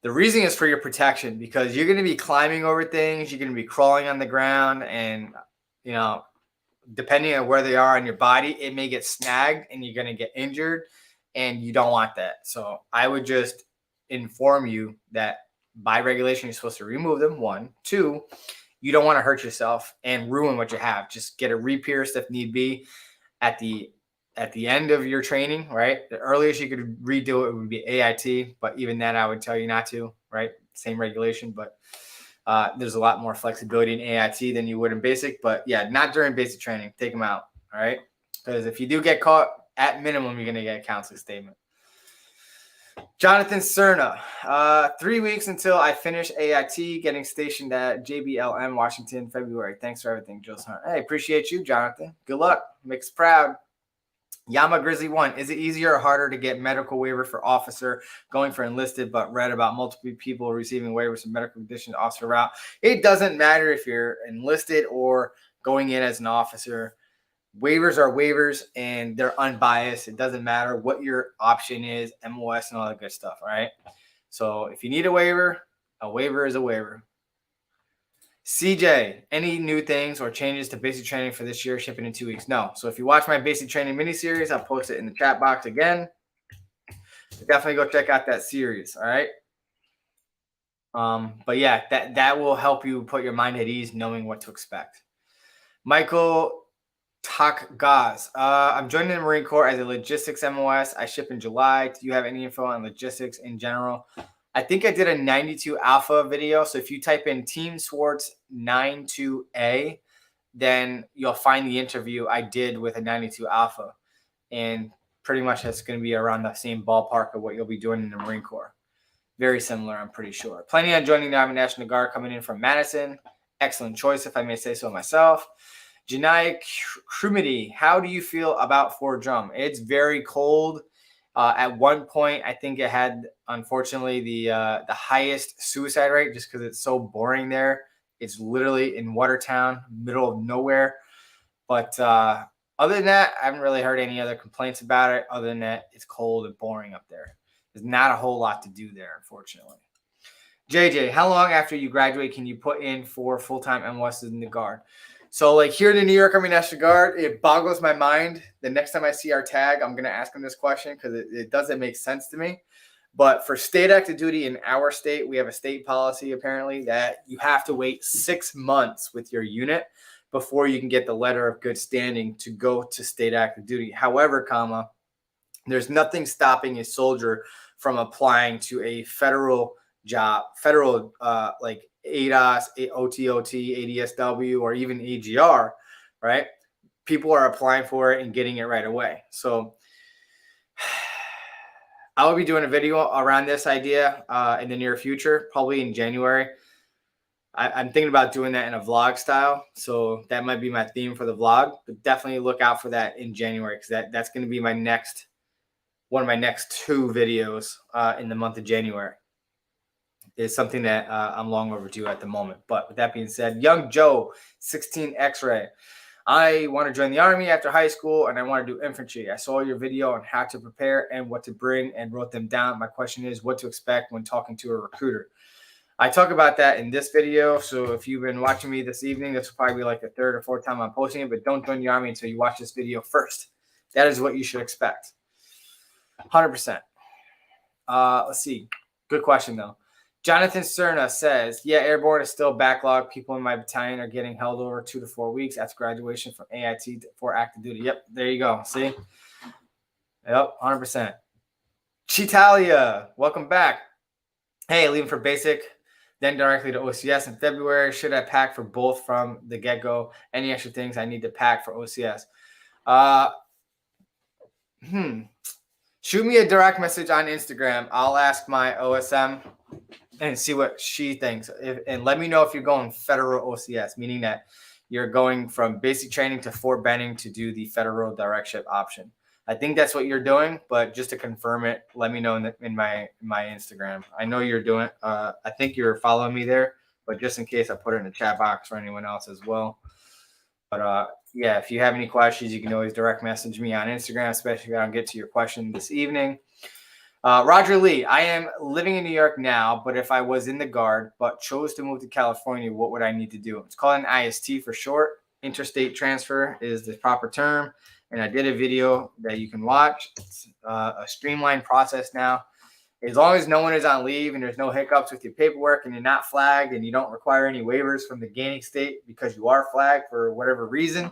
the reason is for your protection because you're going to be climbing over things. You're going to be crawling on the ground, and you know, depending on where they are on your body, it may get snagged and you're going to get injured. And you don't want that. So I would just inform you that by regulation, you're supposed to remove them. 1, 2, you don't want to hurt yourself and ruin what you have. Just get it re-pierced if need be at the end of your training, right? The earliest you could redo it would be AIT, but even then I would tell you not to, right? Same regulation, but there's a lot more flexibility in AIT than you would in basic. But yeah, not during basic training. Take them out, all right? Because if you do get caught, at minimum, you're going to get a counseling statement. Jonathan Cerna, 3 weeks until I finish AIT, getting stationed at JBLM, Washington, February. Thanks for everything, Joe Hunt. Hey, appreciate you, Jonathan. Good luck. Make us proud. Yama Grizzly 1, is it easier or harder to get medical waiver for officer going for enlisted, but read about multiple people receiving waivers for medical condition officer route? It doesn't matter if you're enlisted or going in as an officer. Waivers are waivers and they're unbiased. It doesn't matter what your option is, MOS and all that good stuff, all right? So if you need a waiver is a waiver. CJ, any new things or changes to basic training for this year, shipping in 2 weeks? No. So if you watch my basic training mini series, I'll post it in the chat box again. Definitely go check out that series. All right. But yeah, that will help you put your mind at ease knowing what to expect. Michael Takgaz, I'm joining the Marine Corps as a logistics MOS. I ship in July. Do you have any info on logistics in general? I think I did a 92 Alpha video. So if you type in TEAMSWARTZ 92A, then you'll find the interview I did with a 92 Alpha. And pretty much that's going to be around the same ballpark of what you'll be doing in the Marine Corps. Very similar, I'm pretty sure. Planning on joining the Army National Guard, coming in from Madison. Excellent choice, if I may say so myself. Janai Krumity, how do you feel about Fort Drum? It's very cold. At one point, I think it had, unfortunately, the highest suicide rate just because it's so boring there. It's literally in Watertown, middle of nowhere. But other than that, I haven't really heard any other complaints about it. Other than that, it's cold and boring up there. There's not a whole lot to do there, unfortunately. JJ, how long after you graduate can you put in for full-time MOS in the Guard? So like here in the New York Army National Guard, it boggles my mind. The next time I see our tag, I'm going to ask them this question because it doesn't make sense to me. But for state active duty in our state, we have a state policy apparently that you have to wait 6 months with your unit before you can get the letter of good standing to go to state active duty. However, there's nothing stopping a soldier from applying to a federal job, like ADOS, OTOT, ADSW, or even AGR, right? People are applying for it and getting it right away. So I will be doing a video around this idea in the near future, probably in January. I'm thinking about doing that in a vlog style. So that might be my theme for the vlog, but definitely look out for that in January because that's going to be one of my next 2 videos in the month of January. Is something that I'm long overdue at the moment. But with that being said, Young Joe, 16 X-Ray. I want to join the Army after high school and I want to do infantry. I saw your video on how to prepare and what to bring and wrote them down. My question is what to expect when talking to a recruiter. I talk about that in this video. So if you've been watching me this evening, this will probably be like the 3rd or 4th time I'm posting it, but don't join the Army until you watch this video first. That is what you should expect. 100%. Let's see. Good question though. Jonathan Cerna says, yeah, airborne is still backlog. People in my battalion are getting held over 2 to 4 weeks after graduation from AIT for active duty. Yep, there you go. See? Yep, 100%. Chitalia, welcome back. Hey, leaving for basic, then directly to OCS in February. Should I pack for both from the get-go? Any extra things I need to pack for OCS? Shoot me a direct message on Instagram. I'll ask my OSM and see what she thinks. And let me know if you're going federal OCS, meaning that you're going from basic training to Fort Benning to do the federal direct ship option. I think that's what you're doing, but just to confirm it, let me know in my Instagram. I know you're doing. I think you're following me there, but just in case, I put it in the chat box for anyone else as well. But yeah, if you have any questions, you can always direct message me on Instagram, especially if I don't get to your question this evening. Roger Lee, I am living in New York now, but if I was in the Guard but chose to move to California, what would I need to do? It's called an IST for short. Interstate transfer is the proper term. And I did a video that you can watch. It's a streamlined process now. As long as no one is on leave and there's no hiccups with your paperwork and you're not flagged and you don't require any waivers from the gaining state because you are flagged for whatever reason,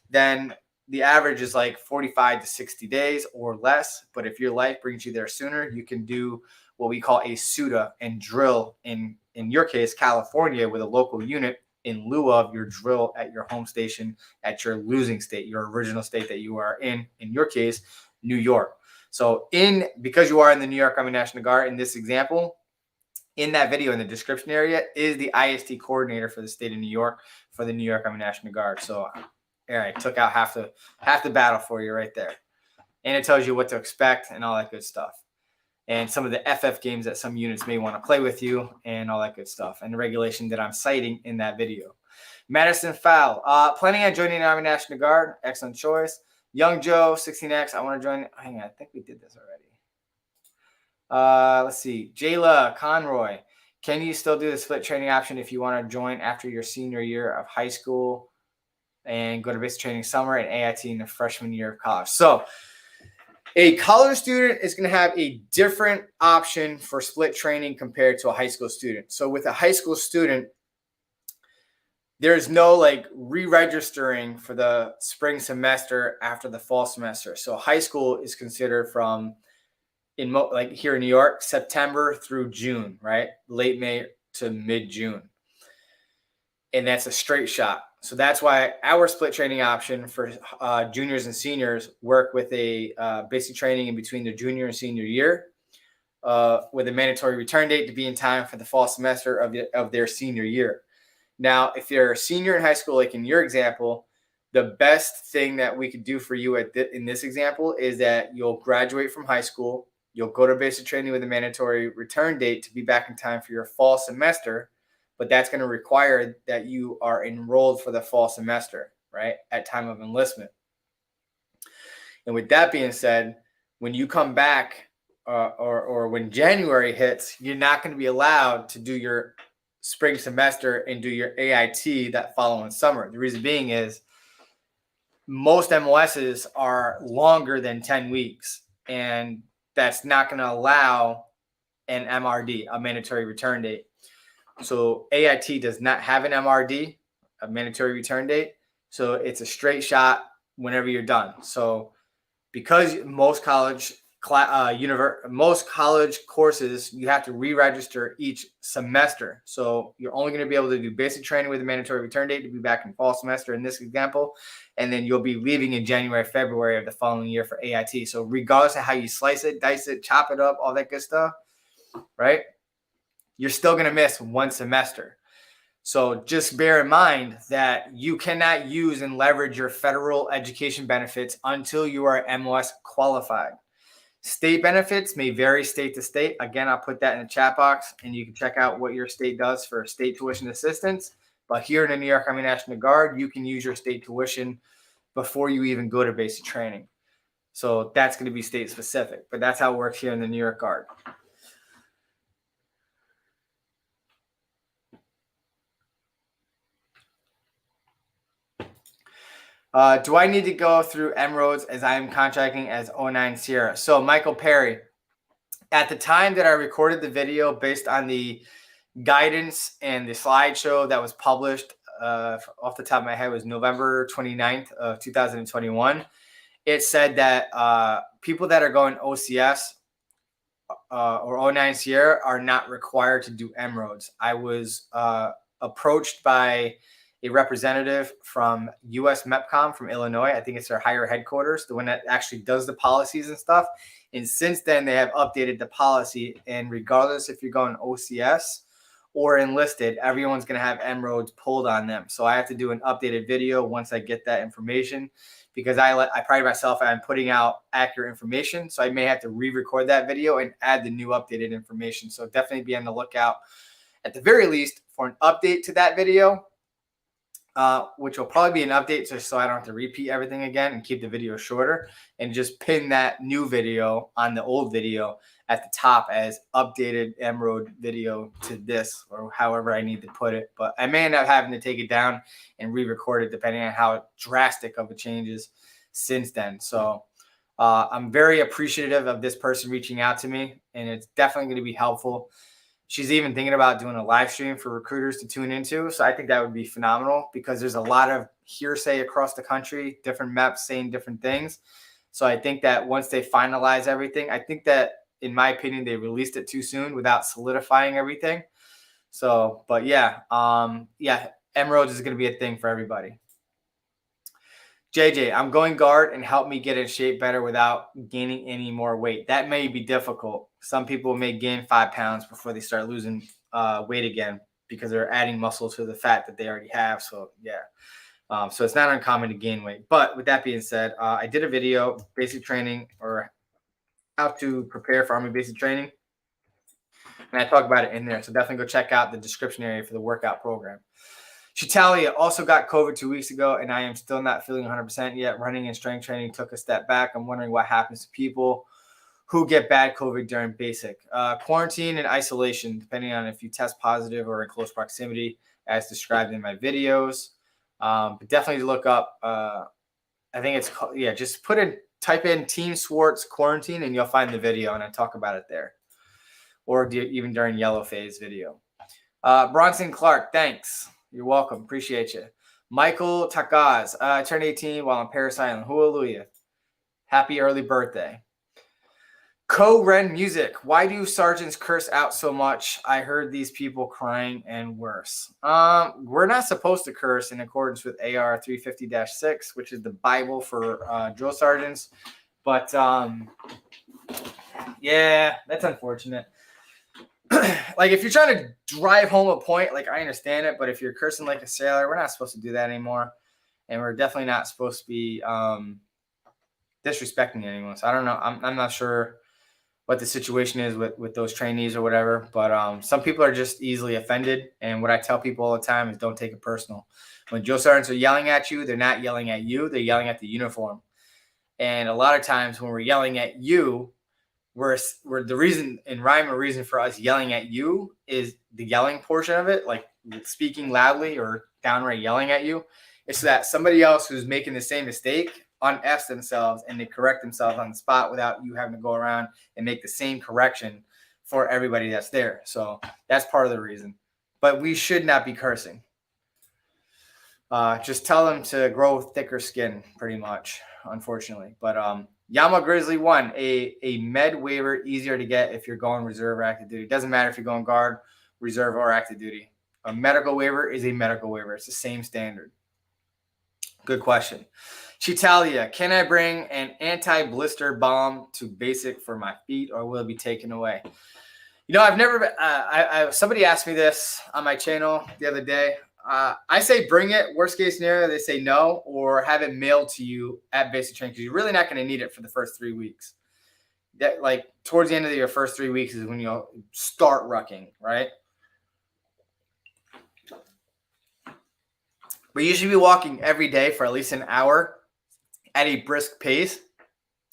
then the average is like 45 to 60 days or less. But if your life brings you there sooner, you can do what we call a SUTA and drill in your case, California, with a local unit in lieu of your drill at your home station at your losing state, your original state that you are in your case, New York. So because you are in the New York Army National Guard in this example, in that video in the description area is the IST coordinator for the state of New York for the New York Army National Guard. So I took out half the battle for you right there. And it tells you what to expect and all that good stuff. And some of the FF games that some units may want to play with you and all that good stuff. And the regulation that I'm citing in that video. Madison Fowl, planning on joining the Army National Guard. Excellent choice. Young Joe, 16X, I want to join. Hang on, I think we did this already. Let's see. Jayla Conroy, can you still do the split training option if you want to join after your senior year of high school and go to basic training summer and AIT in the freshman year of college? So a college student is going to have a different option for split training compared to a high school student. So with a high school student, there's no like re-registering for the spring semester after the fall semester. So high school is considered from like here in New York, September through June, right? Late May to mid-June. And that's a straight shot. So that's why our split training option for juniors and seniors work with a basic training in between their junior and senior year with a mandatory return date to be in time for the fall semester of their senior year. Now, if you're a senior in high school, like in your example, the best thing that we could do for you in this example is that you'll graduate from high school, you'll go to basic training with a mandatory return date to be back in time for your fall semester, but that's going to require that you are enrolled for the fall semester, right, at time of enlistment. And with that being said, when you come back or when January hits, you're not going to be allowed to do your spring semester and do your AIT that following summer. The reason being is most MOSs are longer than 10 weeks, and that's not going to allow an MRD, a mandatory return date. So AIT does not have an MRD, a mandatory return date. So it's a straight shot whenever you're done. So because most college courses, you have to re-register each semester. So you're only going to be able to do basic training with a mandatory return date to be back in fall semester in this example. And then you'll be leaving in January, February of the following year for AIT. So regardless of how you slice it, dice it, chop it up, all that good stuff, right? You're still going to miss one semester. So just bear in mind that you cannot use and leverage your federal education benefits until you are MOS qualified. State benefits may vary state to state. Again, I'll put that in the chat box, and you can check out what your state does for state tuition assistance. But here in the New York Army National Guard, you can use your state tuition before you even go to basic training. So that's going to be state specific, but that's how it works here in the New York Guard. Do I need to go through M-Roads as I am contracting as 09 Sierra? So Michael Perry, at the time that I recorded the video based on the guidance and the slideshow that was published off the top of my head was November 29th of 2021. It said that people that are going OCS or 09 Sierra are not required to do M-Roads. I was approached by a representative from US MEPCOM from Illinois. I think it's their higher headquarters, the one that actually does the policies and stuff. And since then, they have updated the policy. And regardless if you're going OCS or enlisted, everyone's going to have M-Roads pulled on them. So I have to do an updated video once I get that information, because I pride myself on putting out accurate information. So I may have to re-record that video and add the new updated information. So definitely be on the lookout, at the very least, for an update to that video. Which will probably be an update just so I don't have to repeat everything again and keep the video shorter, and just pin that new video on the old video at the top as updated M-Road video to this, or however I need to put it. But I may end up having to take it down and re-record it depending on how drastic of a change is since then. So I'm very appreciative of this person reaching out to me, and it's definitely going to be helpful. She's even thinking about doing a live stream for recruiters to tune into. So I think that would be phenomenal, because there's a lot of hearsay across the country, different MEPs saying different things. So I think that once they finalize everything, I think that, in my opinion, they released it too soon without solidifying everything. So, but yeah, M-Roads is going to be a thing for everybody. JJ, I'm going guard, and help me get in shape better without gaining any more weight. That may be difficult. Some people may gain 5 pounds before they start losing weight again, because they're adding muscle to the fat that they already have. So yeah, So it's not uncommon to gain weight. But with that being said, I did a video, basic training or how to prepare for Army basic training. And I talk about it in there. So definitely go check out the description area for the workout program. Chitalia also got COVID 2 weeks ago, and I am still not feeling 100% yet. Running and strength training took a step back. I'm wondering what happens to people who get bad COVID during basic. Quarantine and isolation, depending on if you test positive or in close proximity, as described in my videos. But definitely look up, I think it's called, just type in TEAMSWARTZ quarantine, and you'll find the video, and I talk about it there. Or even during yellow phase video. Bronson Clark, thanks. You're welcome. Appreciate you. Michael Takaz, I turned 18 while on Paris Island. Hallelujah. Happy early birthday. Co-Ren Music. Why do sergeants curse out so much? I heard these people crying and worse. We're not supposed to curse in accordance with AR 350-6, which is the Bible for drill sergeants. But yeah, that's unfortunate. Like if you're trying to drive home a point, like I understand it, but if you're cursing like a sailor, we're not supposed to do that anymore. And we're definitely not supposed to be disrespecting anyone. So I don't know. I'm not sure what the situation is with those trainees or whatever, but some people are just easily offended. And what I tell people all the time is don't take it personal. When drill sergeants are yelling at you, they're not yelling at you, they're yelling at the uniform. And a lot of times when we're yelling at you, we're the reason in rhyme or reason for us yelling at you is the yelling portion of it, like speaking loudly or downright yelling at you. It's so that somebody else who's making the same mistake un-Fs themselves and they correct themselves on the spot without you having to go around and make the same correction for everybody that's there. So that's part of the reason. But we should not be cursing. Just tell them to grow thicker skin, pretty much, unfortunately. But Yama Grizzly 1, a med waiver easier to get if you're going reserve or active duty. It doesn't matter if you're going guard, reserve, or active duty. A medical waiver is a medical waiver. It's the same standard. Good question. Chitalia, can I bring an anti-blister balm to basic for my feet, or will it be taken away? You know, I've never been, somebody asked me this on my channel the other day. I say bring it. Worst case scenario, they say no, or have it mailed to you at basic training because you're really not going to need it for the first 3 weeks. That, like, towards the end of your first 3 weeks is when you'll start rucking, right? But you should be walking every day for at least an hour at a brisk pace,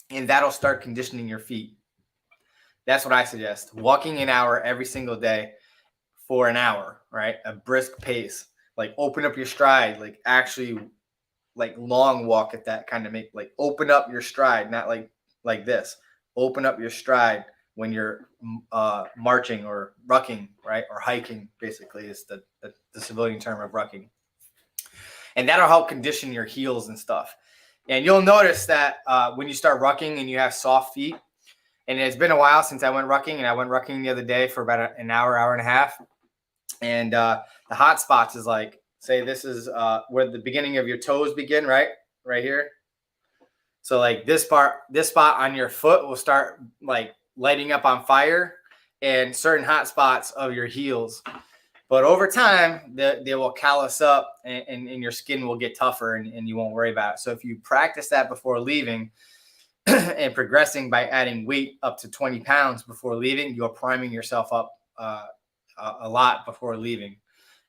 and that'll start conditioning your feet. That's what I suggest. Walking an hour every single day for an hour, right? A brisk pace. Like open up your stride, like actually like long walk at that kind of like open up your stride, not like this. Open up your stride when you're marching or rucking, right? Or hiking, basically, is the civilian term of rucking. And that'll help condition your heels and stuff. And you'll notice that when you start rucking and you have soft feet, and it's been a while since I went rucking, and I went rucking the other day for about an hour, hour and a half. And the hot spots is like, say this is where the beginning of your toes begin, right? Right here. So like this spot on your foot will start like lighting up on fire, and certain hot spots of your heels. But over time, they will callus up and your skin will get tougher and you won't worry about it. So if you practice that before leaving and progressing by adding weight up to 20 pounds before leaving, you're priming yourself up a lot before leaving.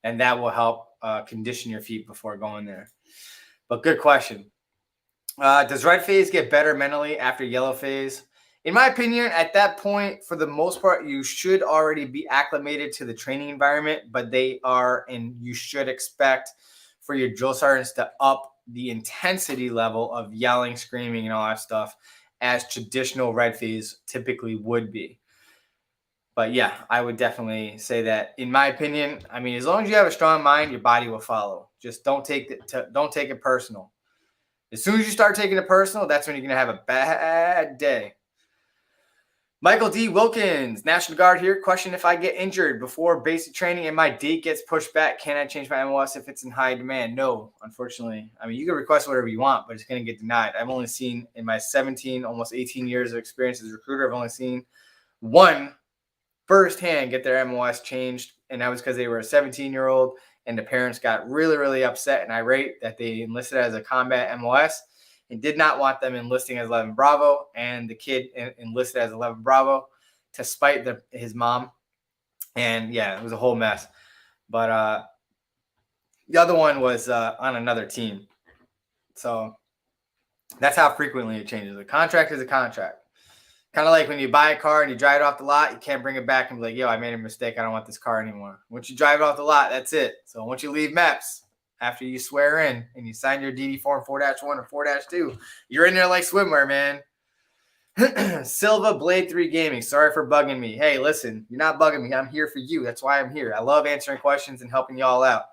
And that will help condition your feet before going there. But good question. Does red phase get better mentally after yellow phase? In my opinion, at that point, for the most part, you should already be acclimated to the training environment, but they are, and you should expect for your drill sergeants to up the intensity level of yelling, screaming, and all that stuff as traditional red phase typically would be. But yeah, I would definitely say that, in my opinion, I mean, as long as you have a strong mind, your body will follow. Just don't take it personal. As soon as you start taking it personal, that's when you're going to have a bad day. Michael D. Wilkins, National Guard here. Question: if I get injured before basic training and my date gets pushed back, can I change my MOS if it's in high demand? No, unfortunately. I mean, you can request whatever you want, but it's going to get denied. I've only seen, in my 17, almost 18 years of experience as a recruiter, I've only seen one firsthand get their MOS changed, and that was because they were a 17-year-old and the parents got really, really upset and irate that they enlisted as a combat MOS and did not want them enlisting as 11 Bravo, and the kid enlisted as 11 Bravo to spite his mom. And yeah, it was a whole mess. But the other one was on another team. So that's how frequently it changes. A contract is a contract. Kind of like when you buy a car and you drive it off the lot, you can't bring it back and be like, yo, I made a mistake. I don't want this car anymore. Once you drive it off the lot, that's it. So once you leave MEPS, after you swear in and you sign your DD form 4-1 or 4-2, you're in there like swimwear, man. Silva Blade 3 Gaming. Sorry for bugging me. Hey, listen, you're not bugging me. I'm here for you. That's why I'm here. I love answering questions and helping y'all out.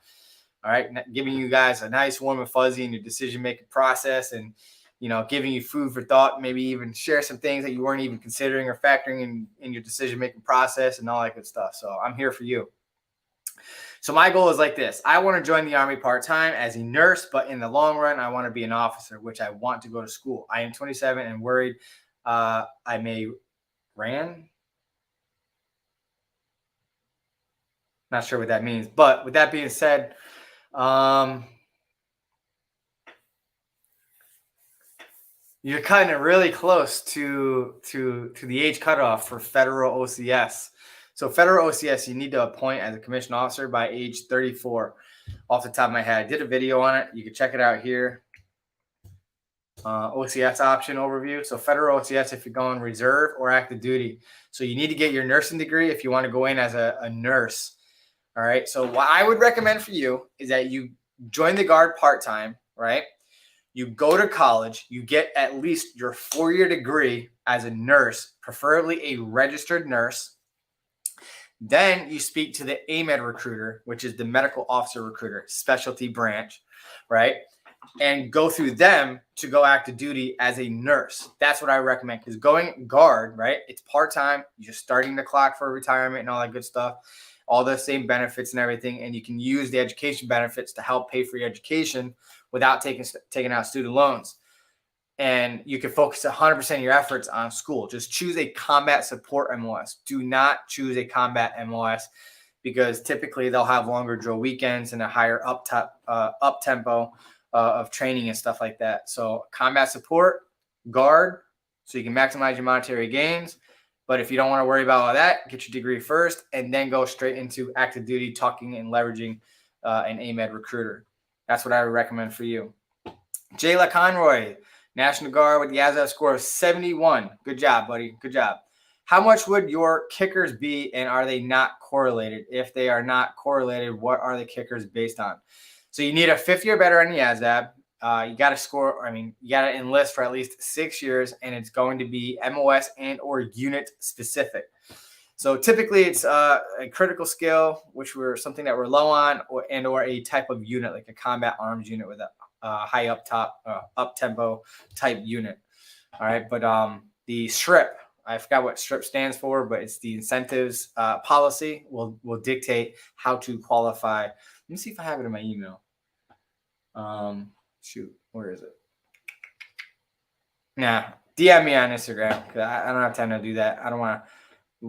All right, giving you guys a nice, warm and fuzzy in your decision-making process, and giving you food for thought, maybe even share some things that you weren't even considering or factoring in your decision-making process and all that good stuff. So I'm here for you. So my goal is like this. I want to join the Army part-time as a nurse, but in the long run, I want to be an officer, which I want to go to school. I am 27 and worried I may ran. Not sure what that means. But with that being said, you're kind of really close to the age cutoff for federal OCS. So federal OCS, you need to appoint as a commissioned officer by age 34. Off the top of my head, I did a video on it. You can check it out here. OCS option overview. So federal OCS if you're going reserve or active duty. So you need to get your nursing degree if you want to go in as a nurse. All right. So what I would recommend for you is that you join the Guard part-time, right? You go to college, you get at least your 4-year degree as a nurse, preferably a registered nurse. Then you speak to the AMED recruiter, which is the medical officer recruiter, specialty branch, right? And go through them to go active duty as a nurse. That's what I recommend, because going Guard, right? It's part-time. You're just starting the clock for retirement and all that good stuff. All the same benefits and everything. And you can use the education benefits to help pay for your education without taking out student loans. And you can focus 100% of your efforts on school. Just choose a combat support MOS. Do not choose a combat MOS, because typically they'll have longer drill weekends and a higher up tempo of training and stuff like that. So combat support, Guard, so you can maximize your monetary gains. But if you don't want to worry about all that, get your degree first and then go straight into active duty, talking and leveraging an AMED recruiter. That's what I would recommend for you. Jayla Conroy, National Guard with the ASVAB score of 71. Good job, buddy. Good job. How much would your kickers be, and are they not correlated? If they are not correlated, what are the kickers based on? So you need a 50 or better on the ASVAB. You got to score, you got to enlist for at least 6 years, and it's going to be MOS and or unit specific. So typically it's a critical skill, which we're something that we're low on, or a type of unit, like a combat arms unit with a high up tempo type unit. All right. But the STRIP, I forgot what STRIP stands for, but it's the incentives policy will dictate how to qualify. Let me see if I have it in my email. Shoot, where is it? Nah, DM me on Instagram, because I don't have time to do that. I don't want to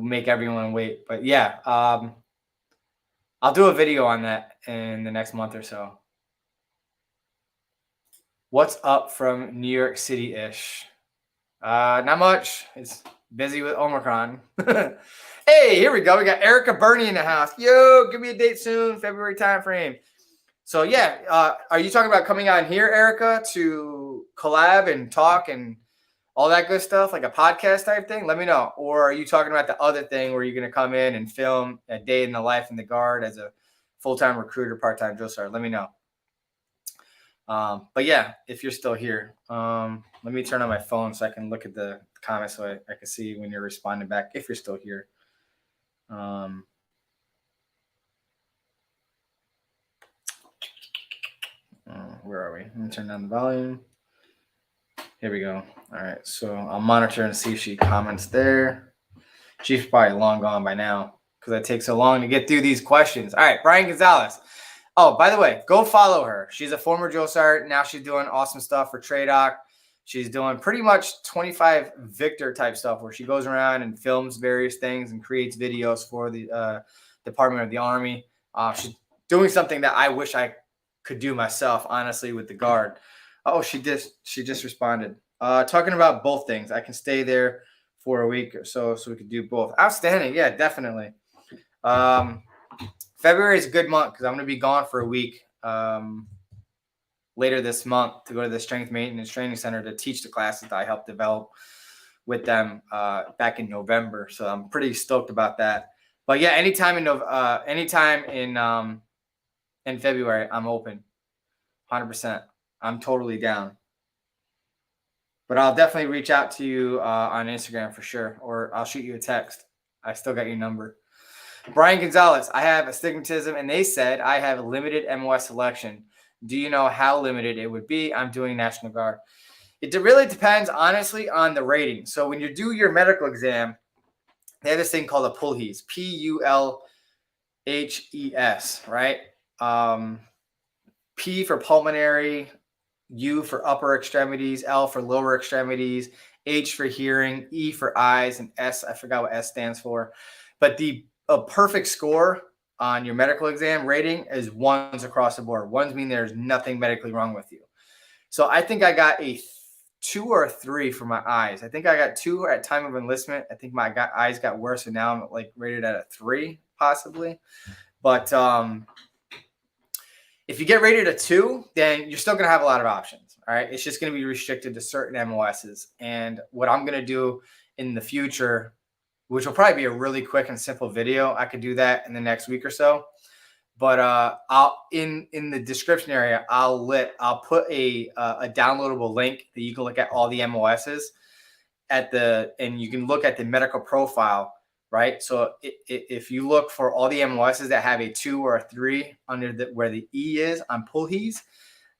make everyone wait. But yeah, I'll do a video on that in the next month or so. What's up from New York City-ish? Not much. It's busy with Omicron. Hey, here we go. We got Erica Burney in the house. Yo, give me a date soon, February timeframe. So yeah, are you talking about coming on here, Erica, to collab and talk and all that good stuff, like a podcast type thing? Let me know. Or are you talking about the other thing where you're going to come in and film a day in the life in the Guard as a full-time recruiter, part-time drill sergeant? Let me know. But yeah, if you're still here, let me turn on my phone so I can look at the comments so I can see when you're responding back, if you're still here. Where are we? Let me turn down the volume. Here we go. All right. So I'll monitor and see if she comments there. She's probably long gone by now because it takes so long to get through these questions. All right. Brian Gonzalez. Oh, by the way, go follow her. She's a former drill sergeant. Now she's doing awesome stuff for TRADOC. She's doing pretty much 25 Victor type stuff where she goes around and films various things and creates videos for the Department of the Army. She's doing something that I wish I could do myself, honestly, with the guard. Oh, she just responded. Talking about both things. I can stay there for a week or so we could do both. Outstanding. Yeah, definitely. February is a good month because I'm going to be gone for a week later this month to go to the Strength Maintenance Training Center to teach the classes that I helped develop with them back in November. So I'm pretty stoked about that. But yeah, anytime in February, I'm open. 100%. I'm totally down. But I'll definitely reach out to you on Instagram for sure, or I'll shoot you a text. I still got your number. Brian Gonzalez, I have astigmatism, and they said I have a limited MOS selection. Do you know how limited it would be? I'm doing National Guard. It really depends, honestly, on the rating. So when you do your medical exam, they have this thing called a PULHES, PULHES, right? P for pulmonary, U for upper extremities, L for lower extremities, H for hearing, E for eyes, and S, I forgot what S stands for. But a perfect score on your medical exam rating is 1s across the board. 1s mean there's nothing medically wrong with you. So I think I got a 2 or a 3 for my eyes. I think I got 2 at time of enlistment. I think my eyes got worse, and now I'm like rated at a 3 possibly. But if you get rated a 2, then you're still going to have a lot of options. All right. It's just going to be restricted to certain MOSs. And what I'm going to do in the future, which will probably be a really quick and simple video, I could do that in the next week or so. But I'll in the description area, I'll put a downloadable link that you can look at all the MOSs and you can look at the medical profile. Right. So if you look for all the MOSs that have a 2 or a 3 under where the E is on PULHES,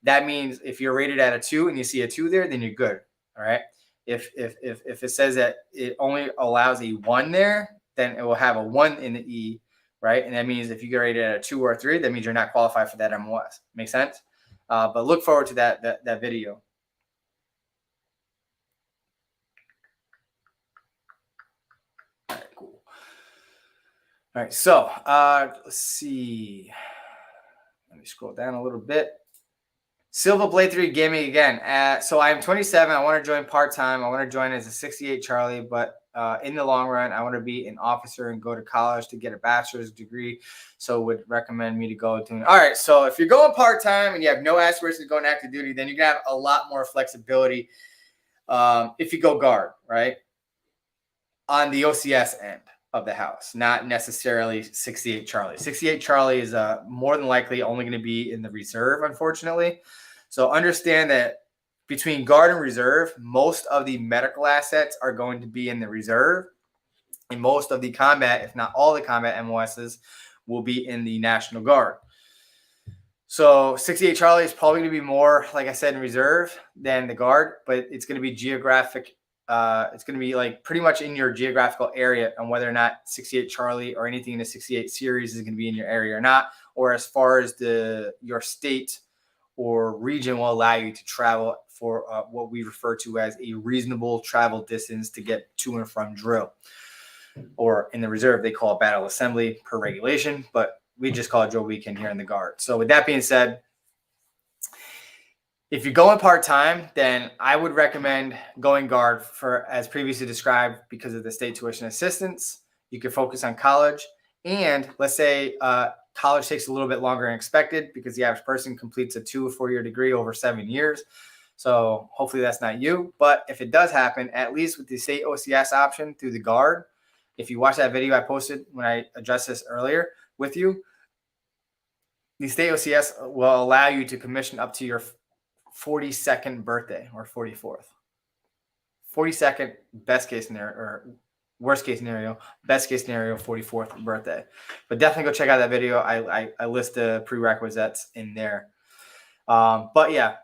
that means if you're rated at a 2 and you see a 2 there, then you're good. All right. If it says that it only allows a 1 there, then it will have a 1 in the E. Right. And that means if you get rated at a 2 or a 3, that means you're not qualified for that MOS. Make sense? But look forward to that video. All right, so let's see. Let me scroll down a little bit. Silva Blade 3 Gaming again. So I'm 27. I want to join part-time. I want to join as a 68 Charlie, but in the long run, I want to be an officer and go to college to get a bachelor's degree. So would recommend me to go to. All right, so if you're going part-time and you have no aspirations to go on active duty, then you're going to have a lot more flexibility if you go guard, right? On the OCS end of the house, not necessarily 68 Charlie. 68 Charlie is more than likely only going to be in the reserve, unfortunately. So understand that between guard and reserve, most of the medical assets are going to be in the reserve, and most of the combat, if not all the combat MOSs, will be in the National Guard. So 68 Charlie is probably going to be more, like I said, in reserve than the guard, but it's going to be geographic. It's going to be like pretty much in your geographical area on whether or not 68 Charlie or anything in the 68 series is going to be in your area or not, or as far as your state or region will allow you to travel for what we refer to as a reasonable travel distance to get to and from drill. Or in the reserve, they call it battle assembly per regulation, but we just call it drill weekend here in the guard. So with that being said, if you're going part-time, then I would recommend going guard for, as previously described, because of the state tuition assistance. You can focus on college. And let's say college takes a little bit longer than expected because the average person completes a 2 or 4 year degree over 7 years. So hopefully that's not you. But if it does happen, at least with the state OCS option through the guard, if you watch that video I posted when I addressed this earlier with you, the state OCS will allow you to commission up to your 42nd birthday or 44th. 42nd, best case scenario, or worst case scenario, best case scenario, 44th birthday. But definitely go check out that video. I list the prerequisites in there. But yeah,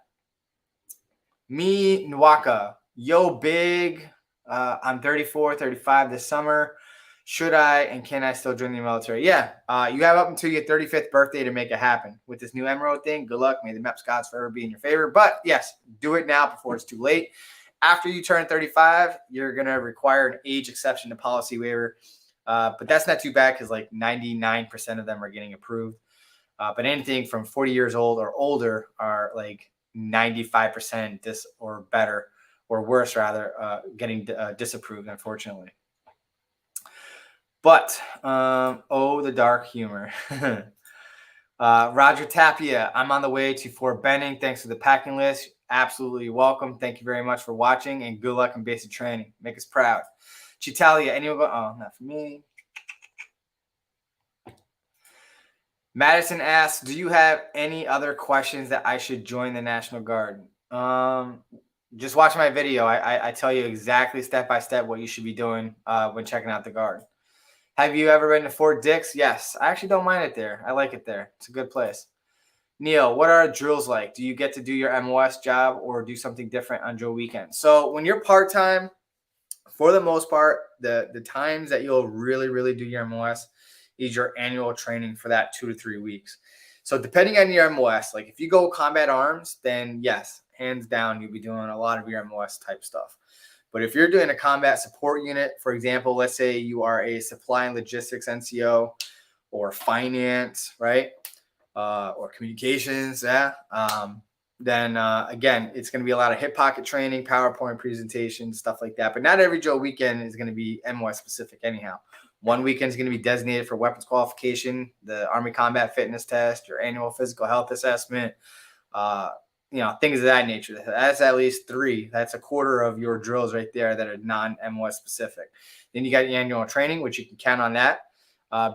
me, Nwaka, yo big, I'm 34, 35 this summer. Should I and can I still join the military? Yeah, you have up until your 35th birthday to make it happen. With this new Emerald thing, good luck. May the MEPS gods forever be in your favor. But yes, do it now before it's too late. After you turn 35, you're going to require an age exception to policy waiver. But that's not too bad because like 99% of them are getting approved. But anything from 40 years old or older are like 95% or better, or worse rather, getting disapproved, unfortunately. But oh, the dark humor. Roger Tapia, I'm on the way to Fort Benning. Thanks for the packing list. Absolutely welcome. Thank you very much for watching, and good luck in basic training. Make us proud. Chitalia, anyone go? Oh, not for me. Madison asks, do you have any other questions that I should join the National Guard? Just watch my video. I tell you exactly step by step what you should be doing when checking out the Guard. Have you ever been to Fort Dix? Yes. I actually don't mind it there. I like it there. It's a good place. Neil, what are drills like? Do you get to do your MOS job or do something different on drill weekend? So when you're part-time, for the most part, the times that you'll really do your MOS is your annual training for that 2 to 3 weeks. So depending on your MOS, like if you go combat arms, then yes, hands down, you'll be doing a lot of your MOS type stuff. But if you're doing a combat support unit, for example, let's say you are a supply and logistics NCO or finance, right? Or communications, yeah. Then again, it's going to be a lot of hip pocket training, PowerPoint presentations, stuff like that. But not every drill weekend is going to be MOS specific anyhow. One weekend is going to be designated for weapons qualification, the Army Combat Fitness Test, your annual physical health assessment, things of that nature. That's at least 3. That's a quarter of your drills right there that are non-MOS specific. Then you got the annual training, which you can count on that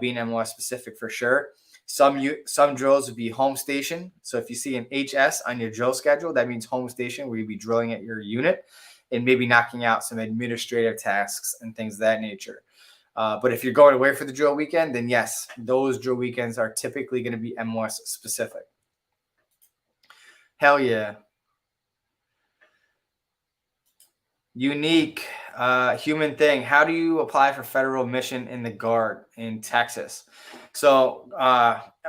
being MOS specific for sure. Some drills would be home station. So if you see an HS on your drill schedule, that means home station, where you'd be drilling at your unit and maybe knocking out some administrative tasks and things of that nature. But if you're going away for the drill weekend, then yes, those drill weekends are typically going to be MOS specific. Hell yeah. Unique human thing. How do you apply for federal mission in the Guard in Texas? So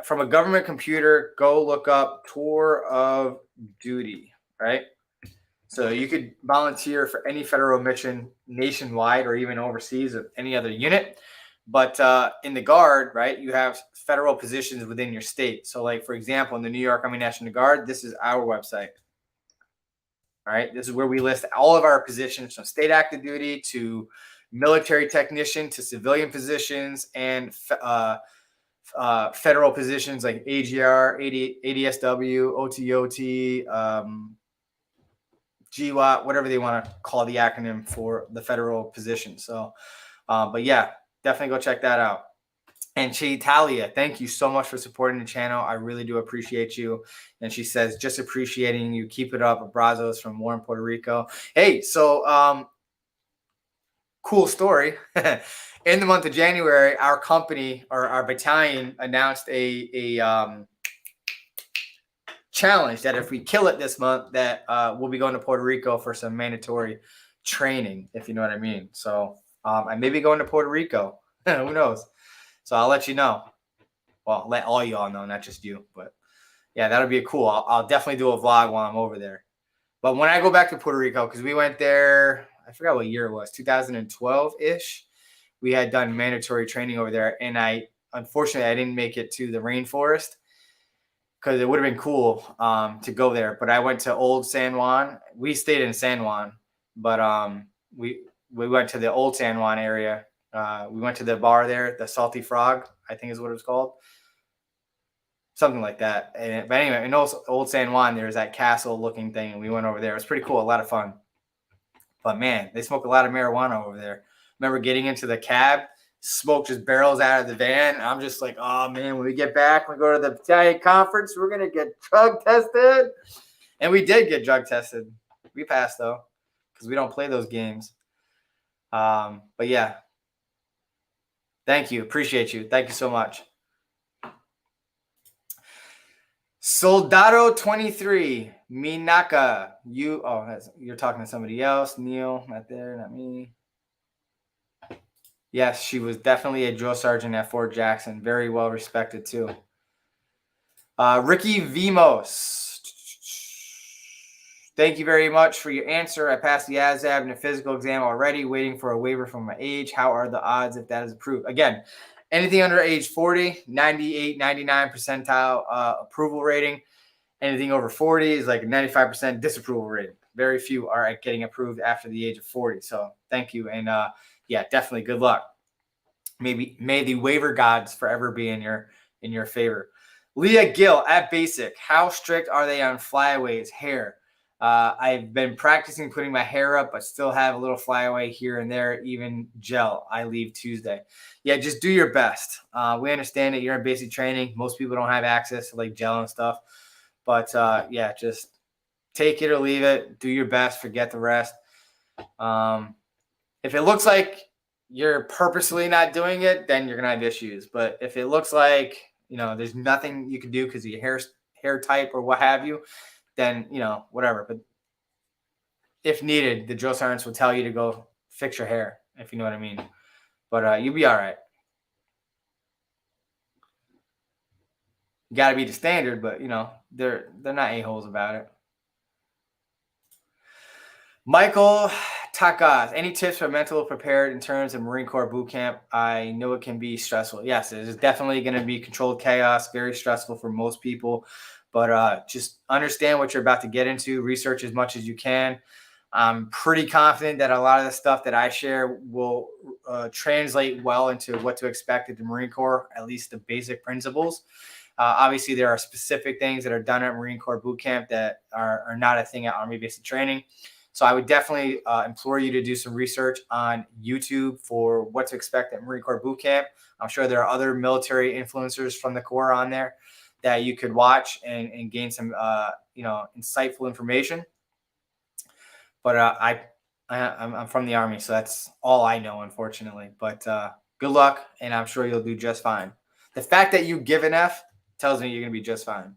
from a government computer, go look up tour of duty, right? So you could volunteer for any federal mission nationwide or even overseas of any other unit. But in the Guard, right, you have federal positions within your state. So like, for example, in the New York Army National Guard, this is our website. All right, this is where we list all of our positions, from state active duty to military technician to civilian positions and federal positions like AGR, ADSW, OTOT, GWAT, whatever they want to call the acronym for the federal position. So, but yeah, definitely go check that out. And Talia, thank you so much for supporting the channel. I really do appreciate you. And she says, just appreciating you. Keep it up. Abrazos from Warren, Puerto Rico. Hey, so cool story. In the month of January, our company or our battalion announced a challenge that if we kill it this month, that we'll be going to Puerto Rico for some mandatory training, if you know what I mean. So I may be going to Puerto Rico. Who knows? So I'll let you know. Well, let all y'all know, not just you. But yeah, that'll be cool. I'll definitely do a vlog while I'm over there. But when I go back to Puerto Rico, because we went there, I forgot what year it was, 2012-ish. We had done mandatory training over there. And unfortunately, I didn't make it to the rainforest because it would have been cool to go there. But I went to Old San Juan. We stayed in San Juan, but we went to the Old San Juan area. We went to the bar there, the Salty Frog, I think is what it was called. Something like that. But anyway, in Old San Juan, there's that castle-looking thing, and we went over there. It was pretty cool, a lot of fun. But, man, they smoke a lot of marijuana over there. Remember getting into the cab, smoke just barrels out of the van. I'm just like, oh, man, when we get back, we go to the battalion conference, we're going to get drug tested. And we did get drug tested. We passed, though, because we don't play those games. But, yeah. Thank you. Appreciate you. Thank you so much. Soldado 23, Minaka. You're talking to somebody else. Neil, not there, not me. Yes, she was definitely a drill sergeant at Fort Jackson. Very well respected, too. Ricky Vimos. Thank you very much for your answer. I passed the ASAB and the physical exam already, waiting for a waiver from my age. How are the odds if that is approved? Again, Anything under age 40, 98, 99 percentile approval rating. Anything over 40 is like a 95% disapproval rating. Very few are getting approved after the age of 40. So thank you. And yeah, definitely good luck. May the waiver gods forever be in your favor. Leah Gill at Basic. How strict are they on flyaways, hair? I've been practicing putting my hair up, but still have a little flyaway here and there, even gel. I leave Tuesday. Yeah, just do your best. We understand that you're in basic training. Most people don't have access to like gel and stuff. But yeah, just take it or leave it. Do your best. Forget the rest. If it looks like you're purposely not doing it, then you're going to have issues. But if it looks like, there's nothing you can do because of your hair type or what have you, then, whatever. But if needed, the drill sergeants will tell you to go fix your hair, if you know what I mean. But you'll be all right. You got to be the standard, but, they're not a-holes about it. Michael Takas, any tips for mental prepared in terms of Marine Corps boot camp? I know it can be stressful. Yes, it is definitely going to be controlled chaos, very stressful for most people. But just understand what you're about to get into. Research as much as you can. I'm pretty confident that a lot of the stuff that I share will translate well into what to expect at the Marine Corps, at least the basic principles. Obviously, there are specific things that are done at Marine Corps boot camp that are not a thing at Army basic training. So I would definitely implore you to do some research on YouTube for what to expect at Marine Corps boot camp. I'm sure there are other military influencers from the Corps on there that you could watch and gain some, insightful information. But I'm from the Army, so that's all I know, unfortunately. But good luck, and I'm sure you'll do just fine. The fact that you give an F tells me you're going to be just fine.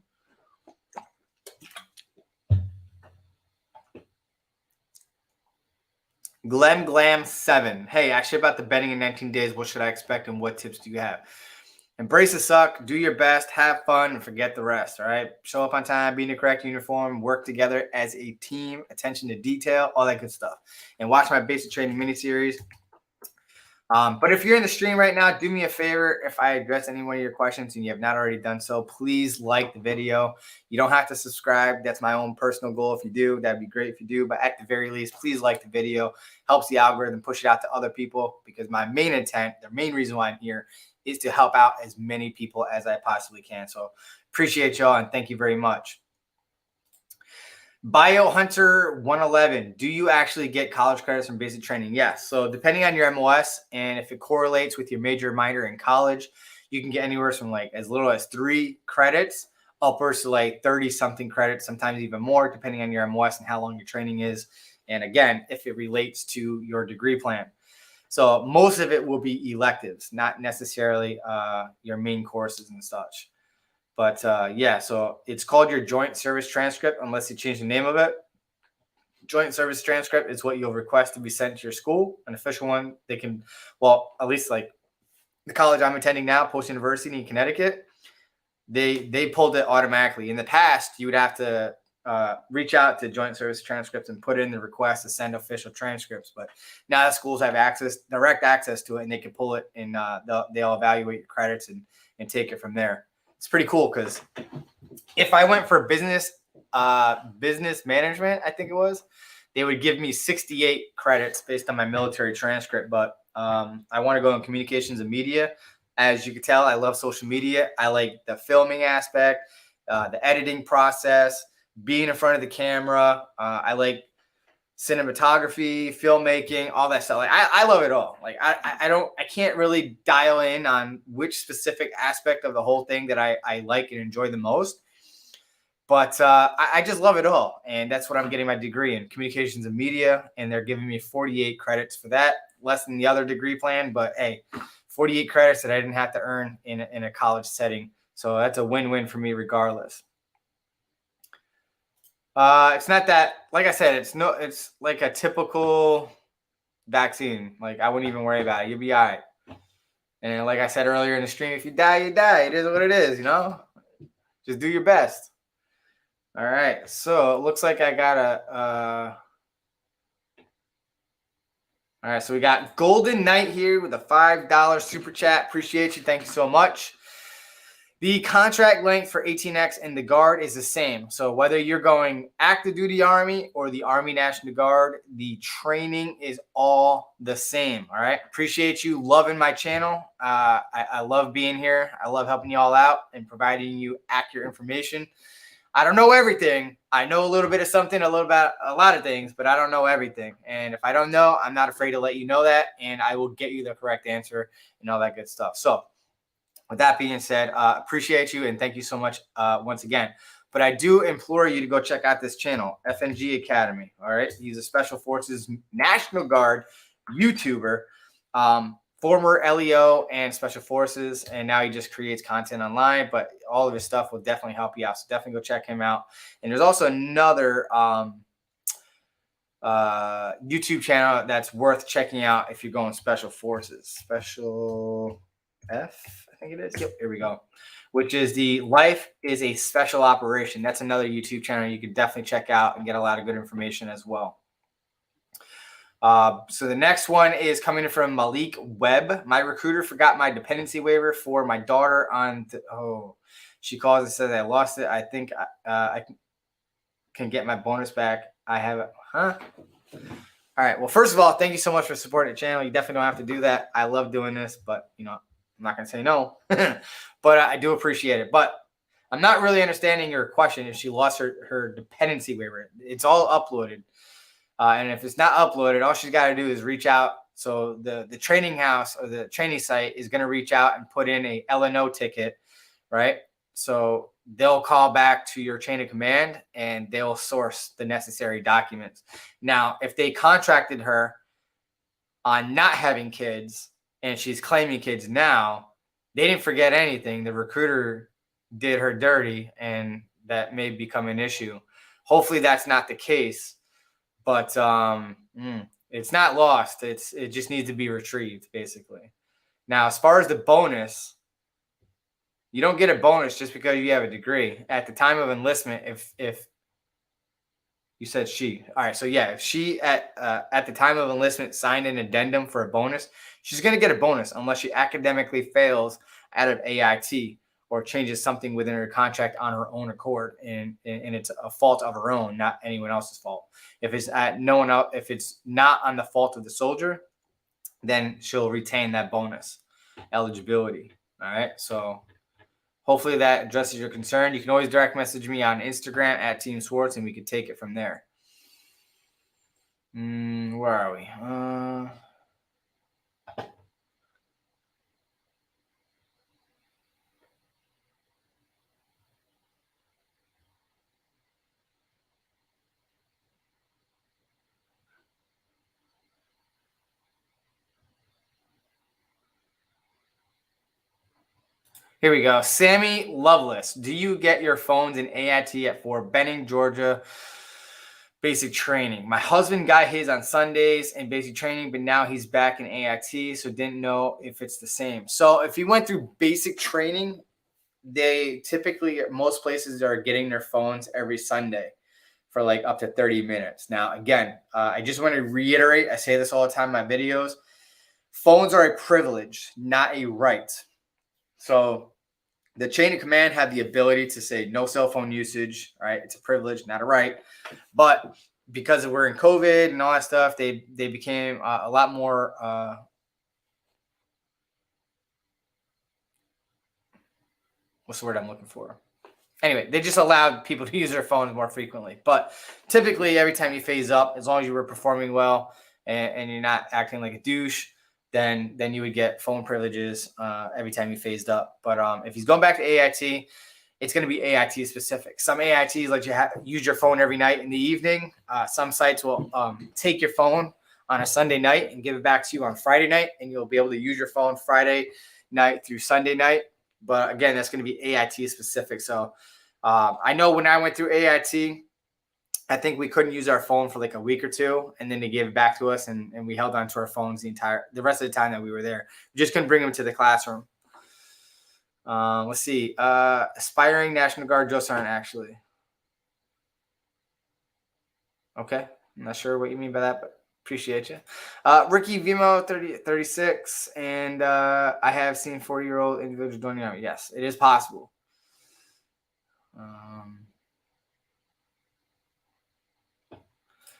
Glam7. Hey, actually about the betting in 19 days, what should I expect and what tips do you have? Embrace the suck, do your best, have fun, and forget the rest, all right? Show up on time, be in the correct uniform, work together as a team, attention to detail, all that good stuff. And watch my basic training mini-series. But if you're in the stream right now, do me a favor. If I address any one of your questions and you have not already done so, please like the video. You don't have to subscribe. That's my own personal goal. If you do, that'd be great if you do. But at the very least, please like the video. Helps the algorithm push it out to other people, because my main intent, the main reason why I'm here, is to help out as many people as I possibly can. So appreciate y'all, and thank you very much. Biohunter 111. Do you actually get college credits from basic training? Yes. So depending on your MOS and if it correlates with your major or minor in college, you can get anywhere from like as little as 3 credits upwards to like 30 something credits, sometimes even more, depending on your MOS and how long your training is. And again, if it relates to your degree plan. So most of it will be electives, not necessarily your main courses and such. But yeah, so it's called your Joint Service Transcript, unless you change the name of it. Joint Service Transcript is what you'll request to be sent to your school, an official one. They can, well, at least like the college I'm attending now, Post University in Connecticut, they pulled it automatically. In the past, you would have to reach out to Joint Service Transcripts and put in the request to send official transcripts. But now the schools have direct access to it, and they can pull it, and they'll evaluate your credits and take it from there. It's pretty cool, because if I went for business management, I think it was, they would give me 68 credits based on my military transcript. But I want to go in communications and media. As you can tell, I love social media. I like the filming aspect, the editing process, being in front of the camera. I like cinematography, filmmaking, all that stuff. Like I love it all. Like I can't really dial in on which specific aspect of the whole thing that I like and enjoy the most. But I just love it all. And that's what I'm getting my degree in, communications and media. And they're giving me 48 credits for that, less than the other degree plan. But hey, 48 credits that I didn't have to earn in a college setting. So that's a win-win for me regardless. It's not that, like I said, it's like a typical vaccine. Like I wouldn't even worry about it. You'll be all right. And like I said earlier in the stream, if you die, you die. It is what it is, Just do your best. All right. So it looks like I got all All right, so we got Golden Knight here with a $5 super chat. Appreciate you. Thank you so much. The contract length for 18X and the Guard is the same. So whether you're going active duty Army or the Army National Guard, the training is all the same. All right. Appreciate you loving my channel. I love being here. I love helping you all out and providing you accurate information. I don't know everything. I know a little bit of something, a little about a lot of things, but I don't know everything. And if I don't know, I'm not afraid to let you know that, and I will get you the correct answer and all that good stuff. So with that being said, appreciate you and thank you so much once again. But I do implore you to go check out this channel, FNG Academy. All right. He's a Special Forces National Guard YouTuber, former LEO and Special Forces. And now he just creates content online. But all of his stuff will definitely help you out. So definitely go check him out. And there's also another YouTube channel that's worth checking out if you're going Special Forces. Special F. I think it is. Yep, here we go. Which is the Life is a Special Operation. That's another YouTube channel you can definitely check out and get a lot of good information as well. So the next one is coming from Malik Webb. My recruiter forgot my dependency waiver for my daughter on. She calls and says I lost it. I think I can get my bonus back. I have it. Huh? All right. Well, first of all, thank you so much for supporting the channel. You definitely don't have to do that. I love doing this, but you know. I'm not going to say no, but I do appreciate it. But I'm not really understanding your question if she lost her dependency waiver. It's all uploaded. And if it's not uploaded, all she's got to do is reach out. So the training house or the training site is going to reach out and put in a LNO ticket, right? So they'll call back to your chain of command and they'll source the necessary documents. Now, if they contracted her on not having kids, and she's claiming kids now, they didn't forget anything. The recruiter did her dirty, and that may become an issue. Hopefully that's not the case, but it's not lost. It just needs to be retrieved, basically. Now, as far as the bonus, you don't get a bonus just because you have a degree. At the time of enlistment, if you said she. All right. So yeah, if she at the time of enlistment signed an addendum for a bonus, she's going to get a bonus unless she academically fails out of AIT or changes something within her contract on her own accord, and it's a fault of her own, not anyone else's fault. If it's if it's not on the fault of the soldier, then she'll retain that bonus eligibility. All right. So hopefully that addresses your concern. You can always direct message me on Instagram at TEAMSWARTZ, and we can take it from there. Where are we? Here we go. Sammy Loveless. Do you get your phones in AIT at Fort Benning, Georgia? Basic training. My husband got his on Sundays in basic training, but now he's back in AIT, so didn't know if it's the same. So if you went through basic training, they typically, most places are getting their phones every Sunday for like up to 30 minutes. Now, again, I just want to reiterate, I say this all the time in my videos, phones are a privilege, not a right. So the chain of command have the ability to say no cell phone usage, right? It's a privilege, not a right. But because we're in COVID and all that stuff, they became a lot more what's the word I'm looking for? Anyway, they just allowed people to use their phones more frequently. But typically, every time you phase up, as long as you were performing well and you're not acting like a douche, then you would get phone privileges every time you phased up. But if he's going back to AIT, it's going to be AIT specific. Some AITs let you use your phone every night in the evening. Some sites will take your phone on a Sunday night and give it back to you on Friday night, and you'll be able to use your phone Friday night through Sunday night. But again, that's going to be AIT specific. So I know when I went through AIT, I think we couldn't use our phone for like a week or two, and then they gave it back to us, and we held on to our phones the rest of the time that we were there. We just couldn't bring them to the classroom. Let's see. Aspiring National Guard Joe Sarn, actually. Okay. I'm not sure what you mean by that, but Appreciate you. Ricky Vimo 36, and I have seen 40-year-old individuals joining the Army. Yes, it is possible.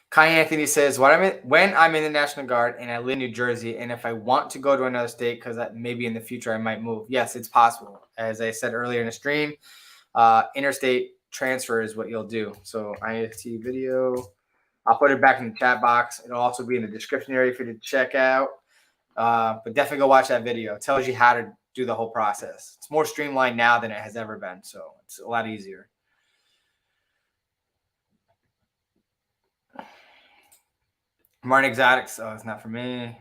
Kai Anthony says, when I'm in the National Guard and I live in New Jersey, and if I want to go to another state because maybe in the future I might move. Yes, it's possible. As I said earlier in the stream, interstate transfer is what you'll do. So IFT video, I'll put it back in the chat box. It'll also be in the description area for you to check out. But definitely go watch that video. It tells you how to do the whole process. It's more streamlined now than it has ever been. So it's a lot easier. Martin Exotics. Oh, it's not for me.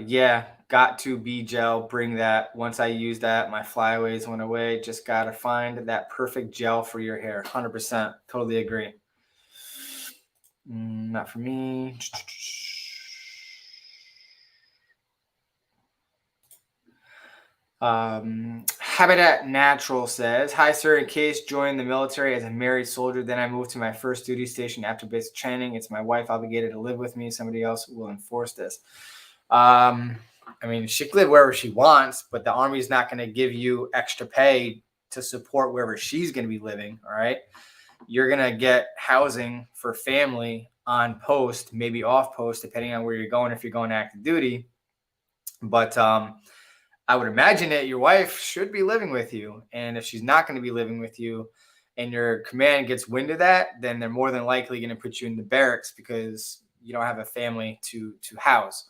Yeah, got to be gel. Bring that. Once I used that, my flyaways went away. Just got to find that perfect gel for your hair. 100%. Totally agree. Not for me. Habitat Natural says, hi sir, in case joined the military as a married soldier, then I moved to my first duty station after basic training. It's my wife obligated to live with me. Somebody else will enforce this. I mean, she can live wherever she wants, but the Army is not going to give you extra pay to support wherever she's going to be living. All right. You're going to get housing for family on post, maybe off post, depending on where you're going, if you're going active duty. But, I would imagine that your wife should be living with you. And if she's not going to be living with you and your command gets wind of that, then they're more than likely going to put you in the barracks because you don't have a family to house.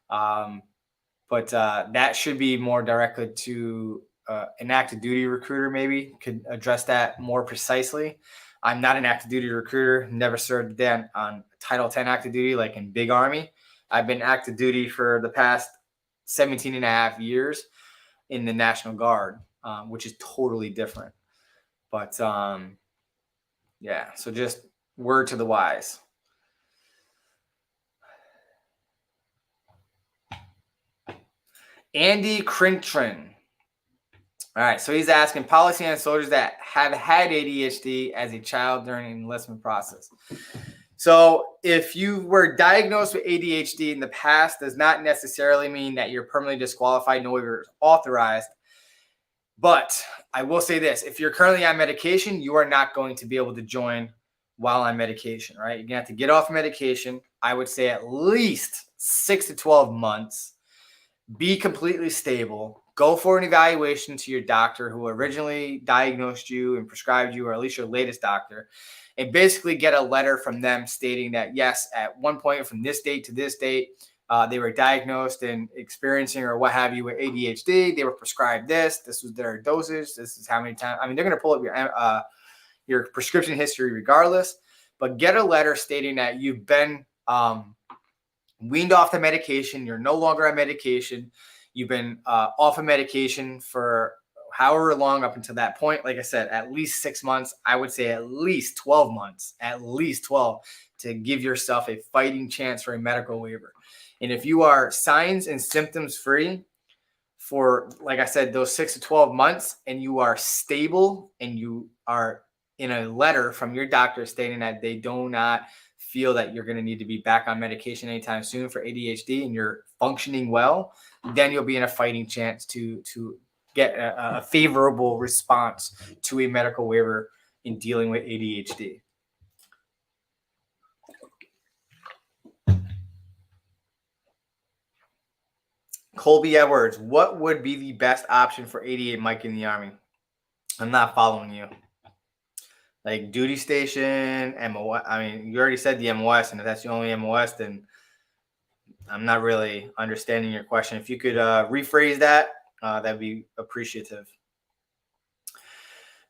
But that should be more directly to an active duty recruiter, maybe could address that more precisely. I'm not an active duty recruiter, never served then on Title 10 active duty like in big Army. I've been active duty for the past 17 and a half years in the National Guard, which is totally different. But yeah, so just word to the wise. Andy Crintron. All right, so he's asking policy on soldiers that have had ADHD as a child during the enlistment process. So if you were diagnosed with ADHD in the past, does not necessarily mean that you're permanently disqualified, no waiver is authorized. But I will say this, if you're currently on medication, you are not going to be able to join while on medication, right? You're going to have to get off medication. I would say at least 6 to 12 months, be completely stable, go for an evaluation to your doctor who originally diagnosed you and prescribed you, or at least your latest doctor, and basically get a letter from them stating that, yes, at one point from this date to this date, they were diagnosed and experiencing or what have you with ADHD. They were prescribed this. This was their dosage. This is how many times. I mean, they're going to pull up your prescription history regardless, but get a letter stating that you've been weaned off the medication. You're no longer on medication. You've been off of medication for however long up until that point. Like I said, at least 6 months. I would say at least 12 months, at least 12, to give yourself a fighting chance for a medical waiver. And if you are signs and symptoms free for, like I said, those 6 to 12 months, and you are stable and you are in a letter from your doctor stating that they do not feel that you're going to need to be back on medication anytime soon for ADHD and you're functioning well, then you'll be in a fighting chance to get a favorable response to a medical waiver in dealing with ADHD. Colby Edwards, what would be the best option for 88 Mike in the Army? I'm not following you. Like duty station, MOS. I mean, you already said the MOS, and if that's the only MOS, then I'm not really understanding your question. If you could rephrase that, that'd be appreciative.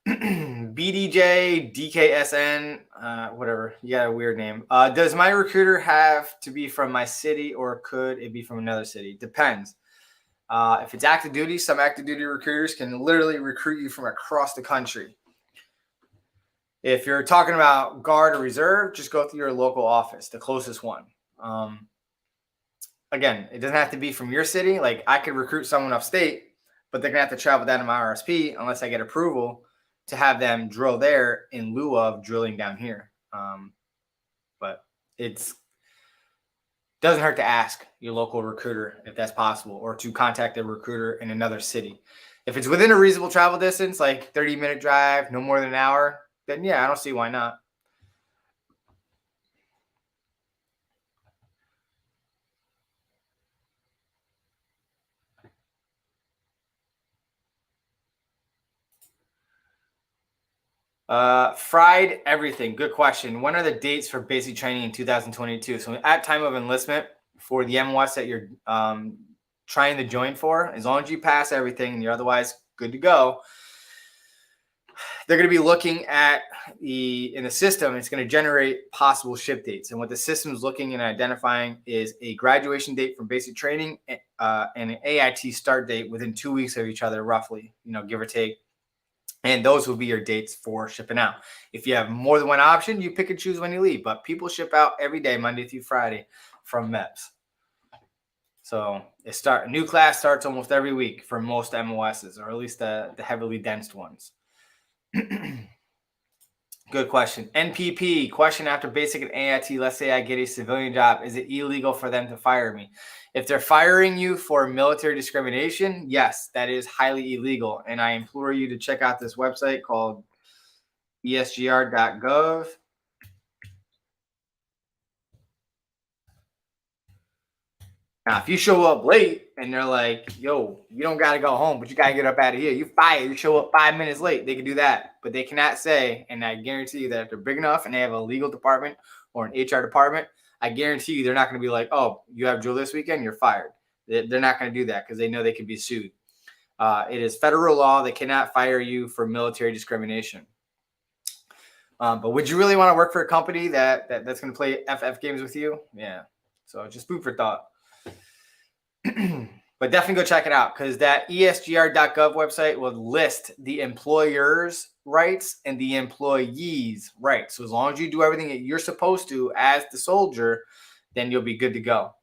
BDJ, DKSN, whatever. You got a weird name. Does my recruiter have to be from my city, or could it be from another city? Depends. If it's active duty, some active duty recruiters can literally recruit you from across the country. If you're talking about Guard or Reserve, just go through your local office, the closest one. Again, it doesn't have to be from your city. Like I could recruit someone upstate, but they're going to have to travel down to my RSP unless I get approval to have them drill there in lieu of drilling down here. But it's doesn't hurt to ask your local recruiter if that's possible, or to contact a recruiter in another city. If it's within a reasonable travel distance, like 30-minute drive, no more than an hour, then yeah, I don't see why not. Fried everything. Good question. When are the dates for basic training in 2022? So at time of enlistment for the MOS that you're trying to join for, as long as you pass everything and you're otherwise good to go, they're going to be looking at in the system. It's going to generate possible ship dates. And what the system is looking and identifying is a graduation date from basic training and an AIT start date within 2 weeks of each other, roughly, give or take. And those will be your dates for shipping out. If you have more than one option, you pick and choose when you leave. But people ship out every day, Monday through Friday, from MEPS. So a new class starts almost every week for most MOSs, or at least the heavily densed ones. Good question. NPP, question after basic and AIT. Let's say I get a civilian job. Is it illegal for them to fire me? If they're firing you for military discrimination, yes, that is highly illegal. And I implore you to check out this website called esgr.gov. Now, if you show up late and they're like, yo, you don't got to go home, but you got to get up out of here. You fired. You show up 5 minutes late. They can do that. But they cannot say, and I guarantee you that if they're big enough and they have a legal department or an HR department, I guarantee you they're not going to be like, oh, you have drill this weekend, you're fired. They're not going to do that because they know they can be sued. It is federal law. They cannot fire you for military discrimination. But would you really want to work for a company that's going to play FF games with you? Yeah. So just food for thought. But definitely go check it out, because that esgr.gov website will list the employer's rights and the employee's rights. So as long as you do everything that you're supposed to as the soldier, then you'll be good to go.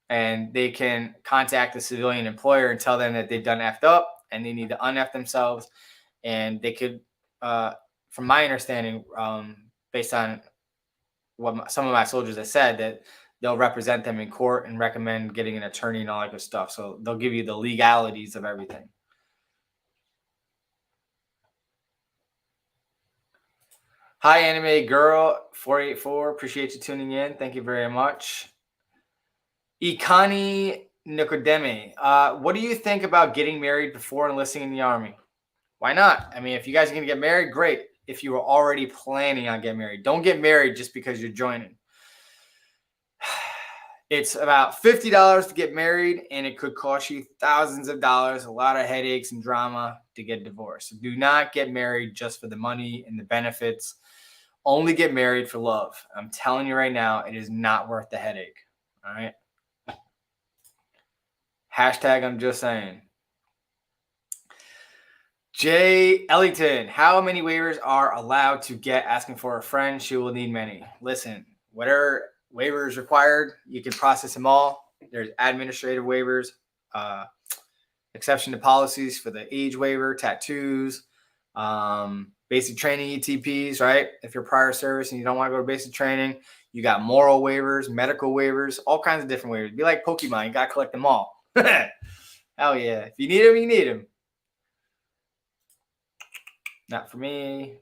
And they can contact the civilian employer and tell them that they've done effed up and they need to un-F themselves. And they could, from my understanding, based on what some of my soldiers have said, that they'll represent them in court and recommend getting an attorney and all that good stuff. So they'll give you the legalities of everything. Hi, Anime Girl 484. Appreciate you tuning in. Thank you very much. Ikani Nikodeme. What do you think about getting married before enlisting in the Army? Why not? I mean, if you guys are going to get married, great. If you were already planning on getting married, don't get married just because you're joining. It's about $50 to get married, and it could cost you thousands of dollars, a lot of headaches and drama to get divorced. So do not get married just for the money and the benefits. Only get married for love. I'm telling you right now, it is not worth the headache. All right. Hashtag I'm just saying. Jay Ellington, how many waivers are allowed to get? Asking for a friend. She will need many. Listen, whatever waivers required, you can process them all. There's administrative waivers, exception to policies for the age waiver, tattoos, basic training ETPs, right? If you're prior service and you don't want to go to basic training, you got moral waivers, medical waivers, all kinds of different waivers. Be like Pokemon, you got to collect them all. Hell yeah. If you need them, you need them. Not for me.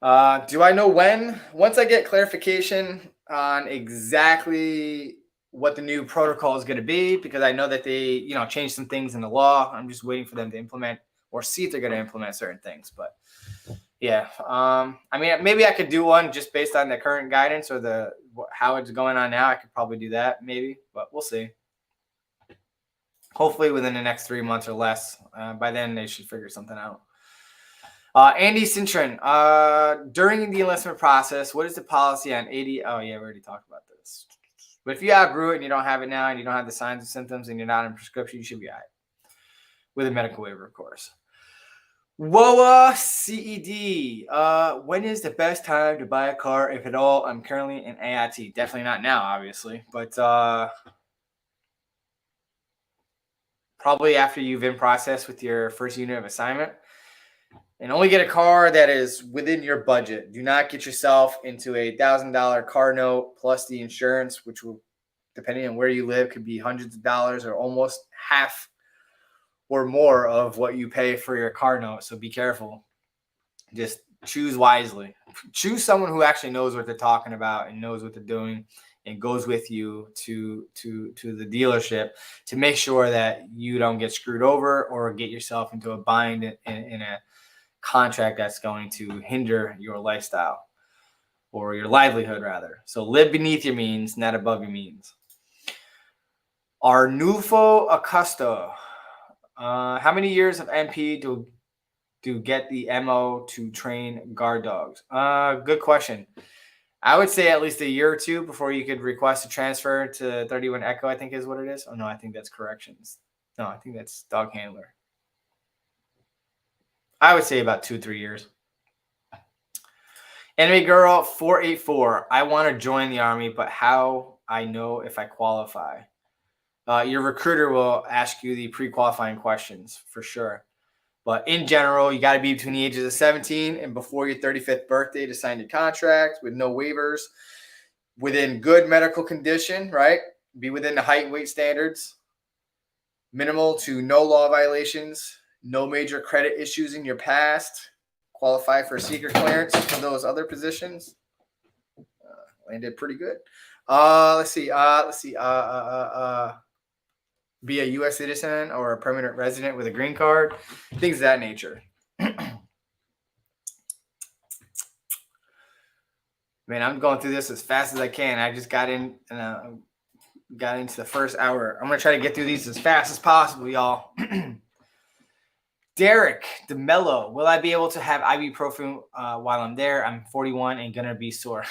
Do I know when? Once I get clarification on exactly what the new protocol is going to be, because I know that they, changed some things in the law. I'm just waiting for them to implement or see if they're going to implement certain things. But yeah, I mean, maybe I could do one just based on the current guidance or how it's going on now. I could probably do that maybe, but we'll see. Hopefully within the next 3 months or less. By then they should figure something out. Andy Cintron, during the enlistment process, what is the policy on 80? Oh, yeah, we already talked about this. But if you outgrew it and you don't have it now and you don't have the signs and symptoms and you're not in prescription, you should be all right. With a medical waiver, of course. WOA CED, when is the best time to buy a car, if at all? I'm currently in AIT. Definitely not now, obviously. But probably after you've been processed with your first unit of assignment. And only get a car that is within your budget. Do not get yourself into a $1,000 car note plus the insurance, which will, depending on where you live, could be hundreds of dollars or almost half or more of what you pay for your car note. So be careful. Just choose wisely. Choose someone who actually knows what they're talking about and knows what they're doing and goes with you to the dealership to make sure that you don't get screwed over or get yourself into a bind in a contract that's going to hinder your lifestyle or your livelihood, rather. So live beneath your means, not above your means. Arnulfo Acosta. How many years of MP do get the MO to train guard dogs? Good question. I would say at least a year or two before you could request a transfer to 31 Echo, I think is what it is. Oh, no, I think that's corrections. No, I think that's dog handler. I would say about 2-3 years. Anime Girl 484. I want to join the Army, but how I know if I qualify? Your recruiter will ask you the pre-qualifying questions for sure. But in general, you got to be between the ages of 17 and before your 35th birthday to sign your contract with no waivers, within good medical condition, right? Be within the height and weight standards, minimal to no law violations, no major credit issues in your past, qualify for secret clearance for those other positions. Landed pretty good. Let's see. Be a U.S. citizen or a permanent resident with a green card, things of that nature. Man, I'm going through this as fast as I can. I just got in and got into the first hour. I'm going to try to get through these as fast as possible, y'all. Derek DeMello, will I be able to have ibuprofen while I'm there? I'm 41 and going to be sore.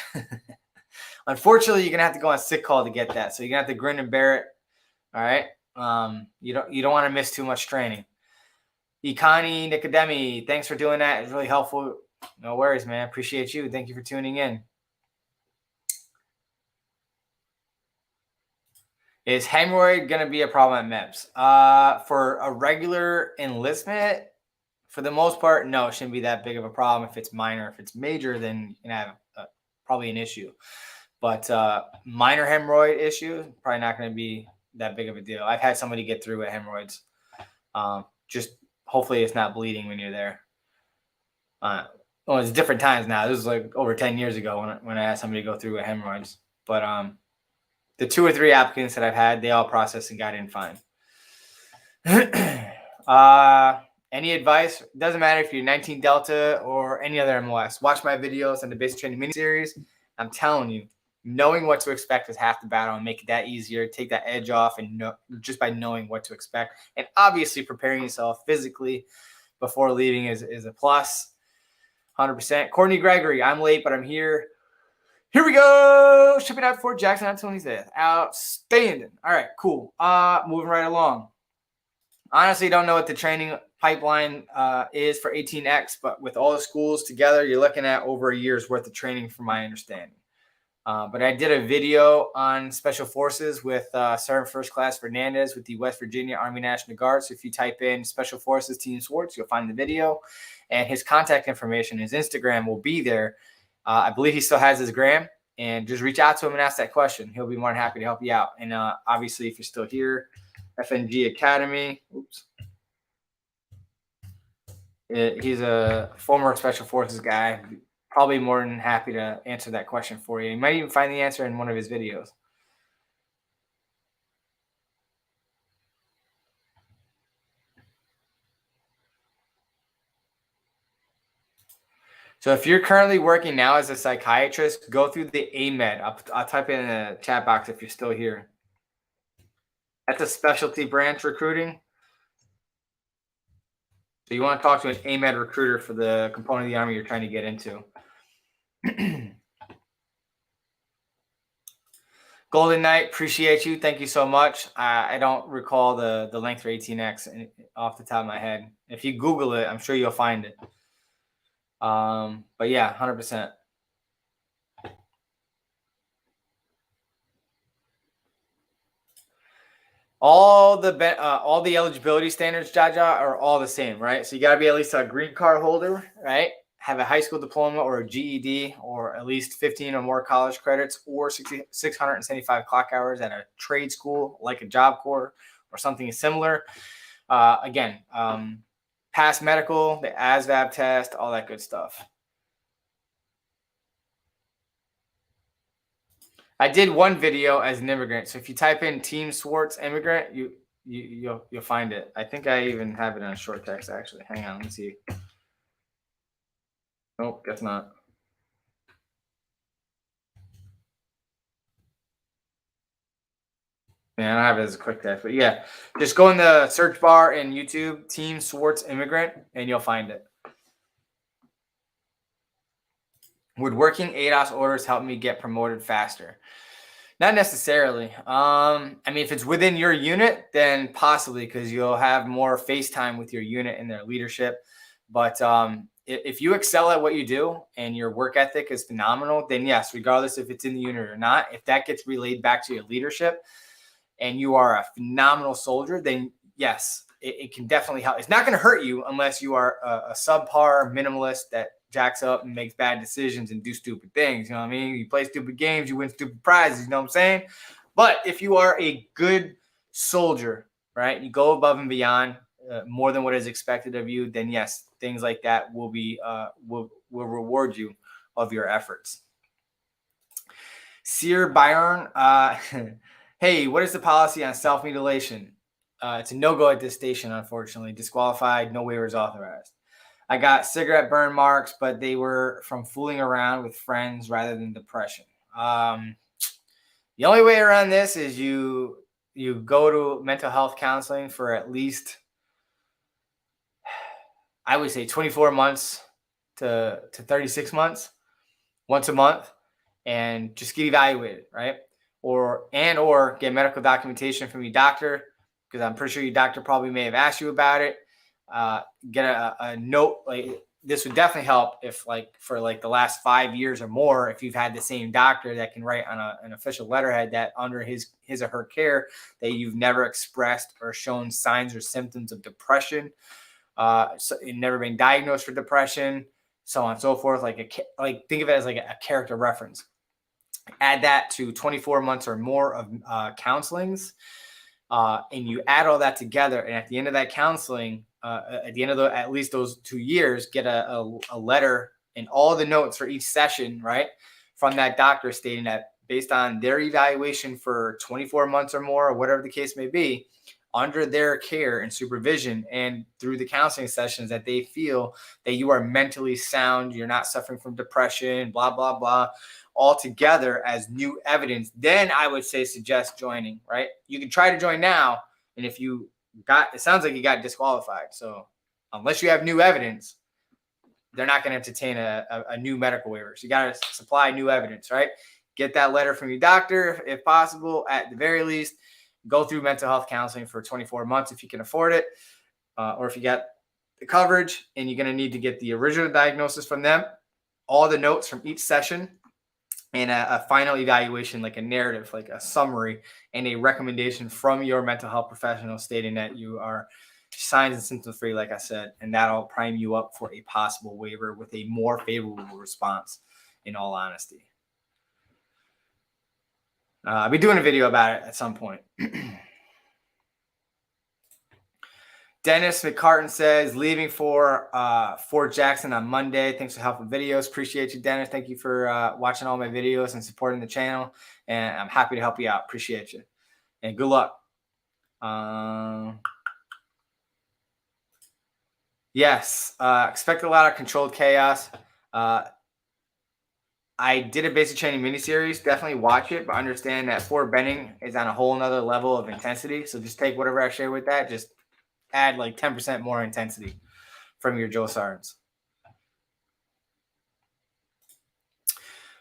Unfortunately, you're going to have to go on sick call to get that. So you're going to have to grin and bear it. All right. You don't want to miss too much training. Ikani Nicodemi, thanks for doing that. It's really helpful. No worries, man. Appreciate you. Thank you for tuning in. Is hemorrhoid going to be a problem at MEPS? For a regular enlistment, for the most part, no, it shouldn't be that big of a problem. If it's minor, if it's major, then you can have probably an issue. But minor hemorrhoid issue, probably not going to be that big of a deal. I've had somebody get through with hemorrhoids. Just hopefully it's not bleeding when you're there. Well, it's different times now. This was like over 10 years ago when I had somebody go through with hemorrhoids. But the 2 or 3 applicants that I've had, they all processed and got in fine. Any advice? It doesn't matter if you're 19 Delta or any other MOS. Watch my videos on the basic training mini series. I'm telling you, knowing what to expect is half the battle and make it that easier. Take that edge off and just by knowing what to expect. And obviously preparing yourself physically before leaving is a plus. 100%. Courtney Gregory, I'm late, but I'm here. Here we go. Shipping out Fort Jackson on 25th. Outstanding. All right, cool. Moving right along. Honestly, don't know what the training pipeline is for 18X, but with all the schools together, you're looking at over a year's worth of training from my understanding. But I did a video on Special Forces with Sergeant First Class Fernandez with the West Virginia Army National Guard. So if you type in Special Forces TEAMSWARTZ, you'll find the video. And his contact information, his Instagram will be there. I believe he still has his gram. And just reach out to him and ask that question. He'll be more than happy to help you out. And obviously, if you're still here, FNG Academy. Oops. He's a former Special Forces guy. Probably more than happy to answer that question for you. You might even find the answer in one of his videos. So if you're currently working now as a psychiatrist, go through the AMED. I'll type it in the chat box if you're still here. That's a specialty branch recruiting. So you want to talk to an AMED recruiter for the component of the Army you're trying to get into. Golden Knight, appreciate you. Thank you so much. I don't recall the length for 18X off the top of my head. If you Google it, I'm sure you'll find it. But yeah, 100%. All the eligibility standards, Jaja, are all the same, right? So you got to be at least a green card holder, right? Have a high school diploma or a GED, or at least 15 or more college credits, or 675 clock hours at a trade school like a Job Corps or something similar. Again, pass medical, the ASVAB test, all that good stuff. I did one video as an immigrant, so if you type in TEAMSWARTZ immigrant, you'll find it. I think I even have it in a short text, actually. Hang on, let me see. Nope, guess not. Yeah, I don't have it as a quick text, but yeah, just go in the search bar in YouTube, TEAMSWARTZ immigrant, and you'll find it. Would working ADOS orders help me get promoted faster? Not necessarily. I mean, if it's within your unit, then possibly, because you'll have more face time with your unit and their leadership. But if you excel at what you do and your work ethic is phenomenal, then yes, regardless if it's in the unit or not, if that gets relayed back to your leadership and you are a phenomenal soldier, then yes, it can definitely help. It's not going to hurt you unless you are a subpar minimalist that jacks up and makes bad decisions and do stupid things. You know what I mean? You play stupid games, you win stupid prizes. You know what I'm saying? But if you are a good soldier, right, you go above and beyond more than what is expected of you, then yes, things like that will be will reward you of your efforts. Sear Byron, hey, what is the policy on self-mutilation? It's a no-go at this station, unfortunately. Disqualified, no waivers authorized. I got cigarette burn marks, but they were from fooling around with friends rather than depression. The only way around this is you go to mental health counseling for at least, I would say, 24 months to 36 months, once a month, and just get evaluated, right? Or get medical documentation from your doctor, because I'm pretty sure your doctor probably may have asked you about it. Get a note. Like, this would definitely help if, like, for like the last 5 years or more, if you've had the same doctor that can write on an official letterhead that under his or her care that you've never expressed or shown signs or symptoms of depression, so you've never been diagnosed for depression, so on and so forth. Like think of it as like a character reference. Add that to 24 months or more of counselings, and you add all that together, and at the end of that counseling, at the end of at least those 2 years, get a letter and all the notes for each session, right, from that doctor stating that based on their evaluation for 24 months or more, or whatever the case may be, under their care and supervision and through the counseling sessions, that they feel that you are mentally sound, you're not suffering from depression, blah, blah, blah, all together as new evidence, then I would say suggest joining, right? You can try to join now, and if you it sounds like you got disqualified. So unless you have new evidence, they're not going to entertain a new medical waiver. So you got to supply new evidence, right? Get that letter from your doctor, if possible, at the very least. Go through mental health counseling for 24 months if you can afford it, or if you got the coverage, and you're going to need to get the original diagnosis from them, all the notes from each session, and a final evaluation, like a narrative, like a summary, and a recommendation from your mental health professional stating that you are signs and symptom free, like I said, and that'll prime you up for a possible waiver with a more favorable response, in all honesty. I'll be doing a video about it at some point. Dennis McCartan says, leaving for Fort Jackson on Monday. Thanks for helping videos. Appreciate you, Dennis. Thank you for watching all my videos and supporting the channel. And I'm happy to help you out. Appreciate you. And good luck. Yes. Expect a lot of controlled chaos. I did a basic training miniseries. Definitely watch it, but understand that Fort Benning is on a whole nother level of intensity. So just take whatever I share with that. Just add like 10% more intensity from your Joe Sargents.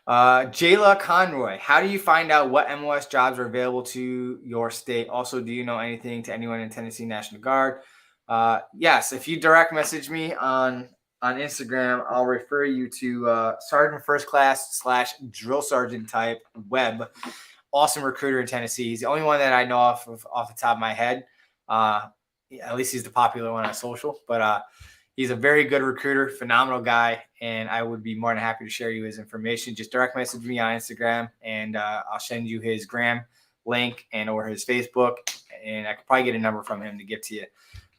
Jayla Conroy, how do you find out what MOS jobs are available to your state? Also, do you know anything to anyone in Tennessee National Guard? Yes, if you direct message me on Instagram, I'll refer you to Sergeant First Class / Drill Sergeant type web awesome recruiter in Tennessee. He's the only one that I know off the top of my head. At least he's the popular one on social, but he's a very good recruiter, phenomenal guy, and I would be more than happy to share you his information. Just direct message me on Instagram, and I'll send you his gram link and or his Facebook, and I could probably get a number from him to give to you.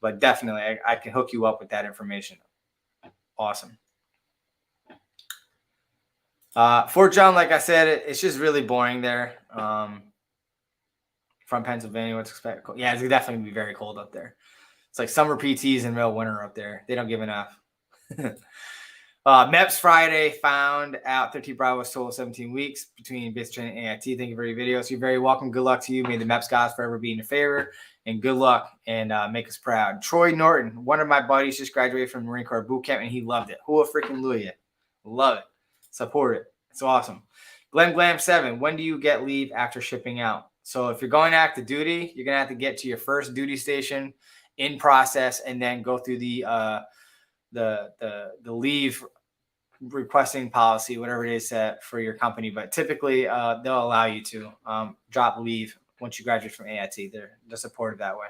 But definitely, I can hook you up with that information. Awesome. Fort John, like I said, it's just really boring there. From Pennsylvania, what's expected? Yeah, it's definitely gonna be very cold up there. It's like summer PTs and real winter up there. They don't give enough. MEPS Friday found out 13 Bravo's total 17 weeks between basic training and AIT. Thank you for your videos. You're very welcome. Good luck to you. May the MEPS gods forever be in your favor, and good luck and make us proud. Troy Norton, one of my buddies, just graduated from Marine Corps boot camp and he loved it. Who a freaking Louis? Love it. Support it. It's awesome. Glenn Glam 7, when do you get leave after shipping out? So if you're going active duty, you're gonna have to get to your first duty station in process, and then go through the leave requesting policy, whatever it is for your company. But typically, they'll allow you to drop leave once you graduate from AIT. They're supported that way,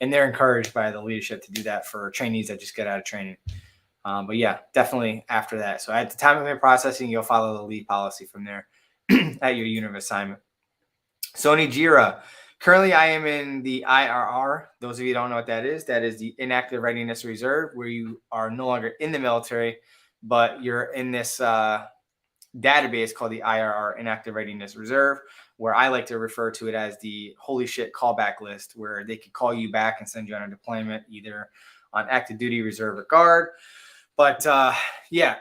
and they're encouraged by the leadership to do that for trainees that just get out of training. But yeah, definitely after that. So at the time of your processing, you'll follow the leave policy from there at your unit of assignment. Sony Jira. Currently, I am in the IRR. Those of you who don't know what that is the Inactive Readiness Reserve, where you are no longer in the military, but you're in this database called the IRR, Inactive Readiness Reserve, where I like to refer to it as the holy shit callback list, where they could call you back and send you on a deployment, either on active duty, reserve, or guard. But yeah.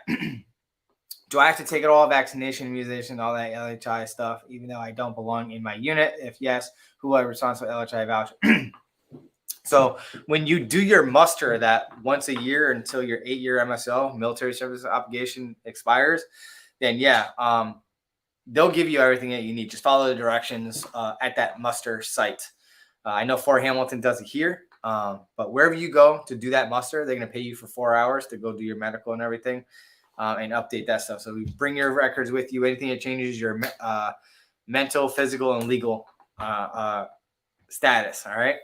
Do I have to take it all, vaccination, immunization, all that LHI stuff, even though I don't belong in my unit? If yes, who are responsible for LHI voucher? So when you do your muster that once a year until your 8-year MSO, military service obligation, expires, then yeah, they'll give you everything that you need. Just follow the directions at that muster site. I know Fort Hamilton does it here, but wherever you go to do that muster, they're going to pay you for 4 hours to go do your medical and everything. And update that stuff. So bring your records with you. Anything that changes your mental, physical, and legal status. All right.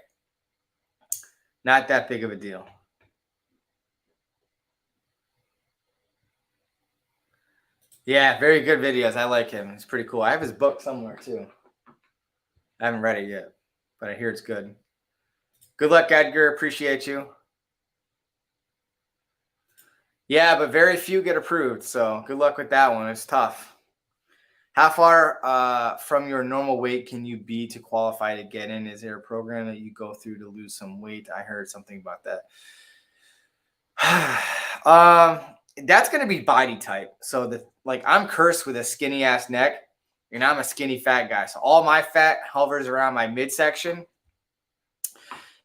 Not that big of a deal. Yeah, very good videos. I like him. It's pretty cool. I have his book somewhere too. I haven't read it yet, but I hear it's good. Good luck, Edgar. Appreciate you. Yeah, but very few get approved. So good luck with that one. It's tough. How far from your normal weight can you be to qualify to get in? Is there a program that you go through to lose some weight? I heard something about that. That's going to be body type. So I'm cursed with a skinny ass neck, and I'm a skinny fat guy. So all my fat hovers around my midsection.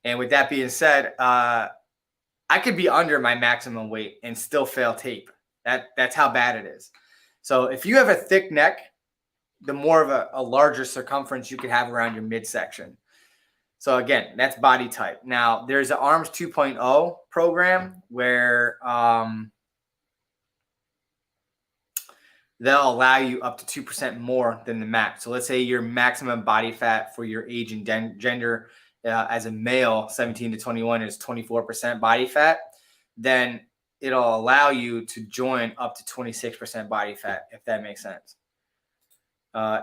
And with that being said, I could be under my maximum weight and still fail tape. That's how bad it is. So if you have a thick neck, the more of a larger circumference you could have around your midsection. So again, that's body type. Now there's an ARMS 2.0 program where they'll allow you up to 2% more than the max. So let's say your maximum body fat for your age and gender as a male, 17 to 21, is 24% body fat, then it'll allow you to join up to 26% body fat, if that makes sense.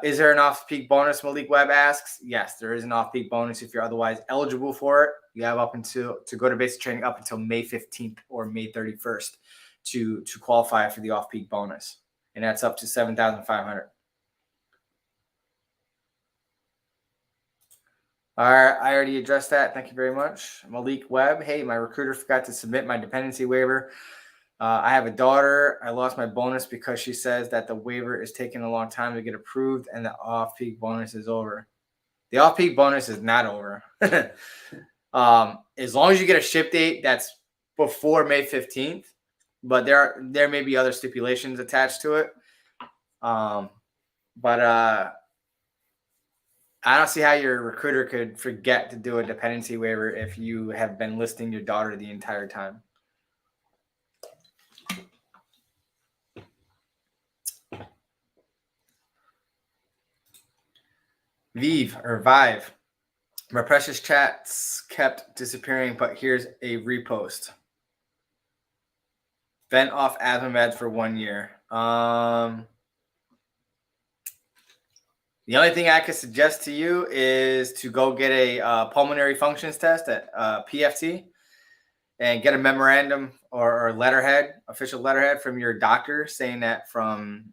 Is there an off-peak bonus, Malik Webb asks? Yes, there is an off-peak bonus if you're otherwise eligible for it. You have up until to go to basic training up until May 15th or May 31st to qualify for the off-peak bonus, and that's up to 7,500. All right, I already addressed that. Thank you very much. Malik Webb. Hey, my recruiter forgot to submit my dependency waiver. I have a daughter. I lost my bonus because she says that the waiver is taking a long time to get approved and the off-peak bonus is over. The off-peak bonus is not over. As long as you get a ship date that's before May 15th, but there may be other stipulations attached to it. I don't see how your recruiter could forget to do a dependency waiver if you have been listing your daughter the entire time. Vive. My precious chats kept disappearing, but here's a repost. Been off asthma meds for 1 year. The only thing I could suggest to you is to go get a pulmonary functions test at PFT and get a memorandum or letterhead, official letterhead from your doctor saying that from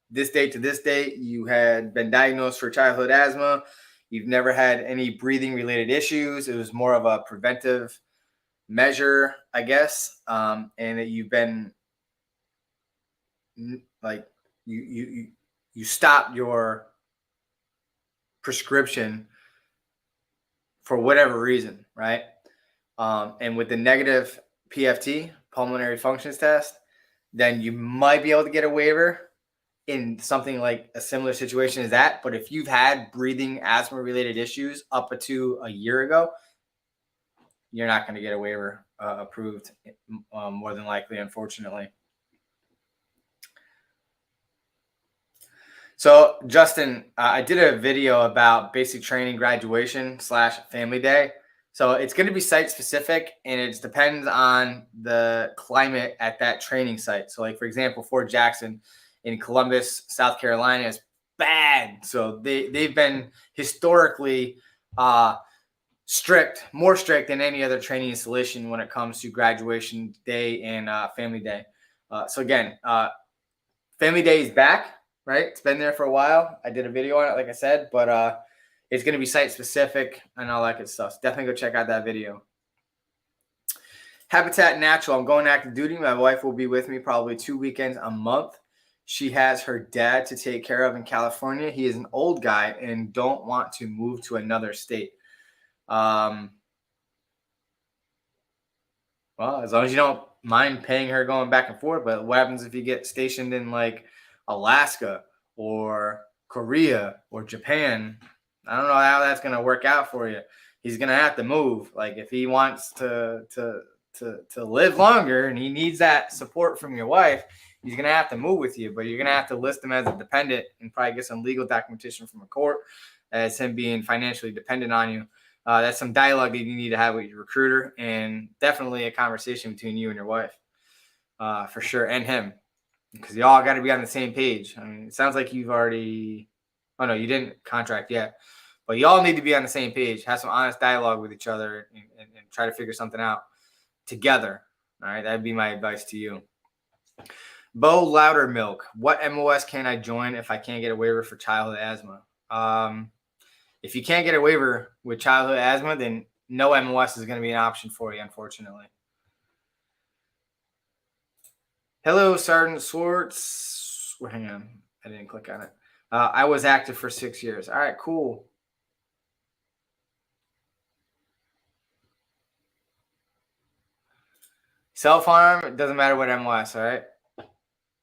this date to this date, you had been diagnosed for childhood asthma. You've never had any breathing related issues. It was more of a preventive measure, I guess. And that you've been like, you stopped your prescription for whatever reason, right? And with the negative PFT, pulmonary functions test, then you might be able to get a waiver in something like a similar situation as that. But if you've had breathing asthma related issues up to a year ago, you're not going to get a waiver approved, more than likely, unfortunately. So Justin, I did a video about basic training graduation / family day. So it's going to be site specific, and it depends on the climate at that training site. So like, for example, Fort Jackson in Columbus, South Carolina is bad. So they've been historically more strict than any other training installation when it comes to graduation day and family day. So again, family day is back. Right, it's been there for a while. I did a video on it, like I said, but it's going to be site specific and all that good stuff. So definitely go check out that video. Habitat Natural. I'm going active duty. My wife will be with me probably 2 weekends a month. She has her dad to take care of in California. He is an old guy and don't want to move to another state. Well, as long as you don't mind paying her going back and forth, but what happens if you get stationed in like Alaska or Korea or Japan? I don't know how that's going to work out for you. He's going to have to move. Like if he wants to live longer and he needs that support from your wife, he's going to have to move with you, but you're going to have to list him as a dependent and probably get some legal documentation from a court as him being financially dependent on you. That's some dialogue that you need to have with your recruiter, and definitely a conversation between you and your wife, for sure, and him. Because you all got to be on the same page. I mean, it sounds like you've already, no, you didn't contract yet, but you all need to be on the same page, have some honest dialogue with each other and try to figure something out together. All right. That'd be my advice to you. Bo Loudermilk. What MOS can I join if I can't get a waiver for childhood asthma? If you can't get a waiver with childhood asthma, then no MOS is going to be an option for you, unfortunately. Hello, Sergeant SWARTZ. Well, hang on. I didn't click on it. I was active for 6 years. All right, cool. Self-harm, it doesn't matter what MOS, all right?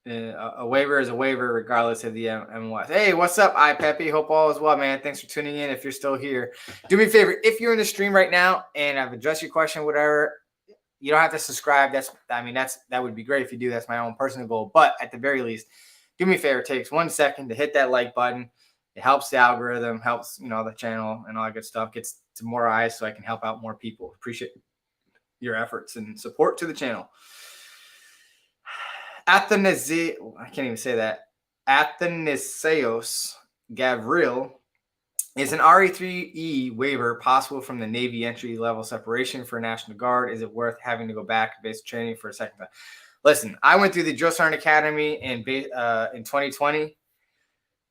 A waiver is a waiver regardless of the MOS. Hey, what's up, iPeppy? Hope all is well, man. Thanks for tuning in if you're still here. Do me a favor. If you're in the stream right now and I've addressed your question, whatever, you don't have to subscribe. That would be great if you do. That's my own personal goal. But at the very least, do me a favor. It takes 1 second to hit that like button. It helps the algorithm, helps, the channel and all that good stuff, gets to more eyes so I can help out more people. Appreciate your efforts and support to the channel. I can't even say that. Athanasios Gavril. Is an RE3E waiver possible from the Navy entry level separation for National Guard? Is it worth having to go back to basic training for a second time? Listen, I went through the Drill Sergeant Academy in 2020,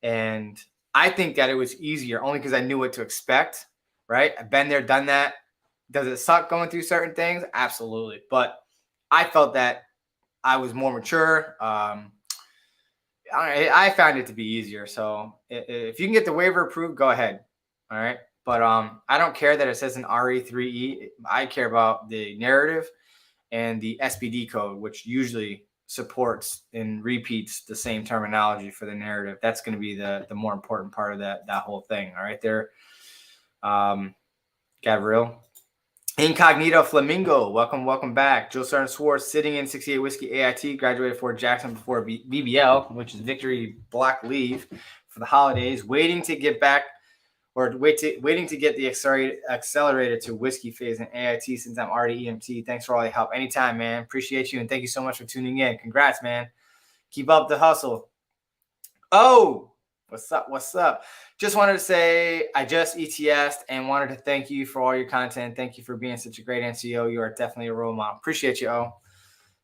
and I think that it was easier only because I knew what to expect, right? I've been there, done that. Does it suck going through certain things? Absolutely. But I felt that I was more mature. I found it to be easier. So if you can get the waiver approved, go ahead. All right. But I don't care that it says an RE3E. I care about the narrative and the SPD code, which usually supports and repeats the same terminology for the narrative. That's going to be the more important part of that whole thing. All right there. Gabriel. Incognito Flamingo, welcome back. Drill Sergeant SWARTZ, sitting in 68 Whiskey AIT, graduated Fort Jackson before BBL, which is Victory Block Leave for the holidays, waiting to get back or waiting to get the accelerator to whiskey phase in AIT since I'm already EMT. Thanks for all your help. Anytime, man. Appreciate you, and thank you so much for tuning in. Congrats, man. Keep up the hustle. Oh, what's up? What's up? Just wanted to say I just ETS'd and wanted to thank you for all your content. Thank you for being such a great NCO. You are definitely a role model. Appreciate you, O.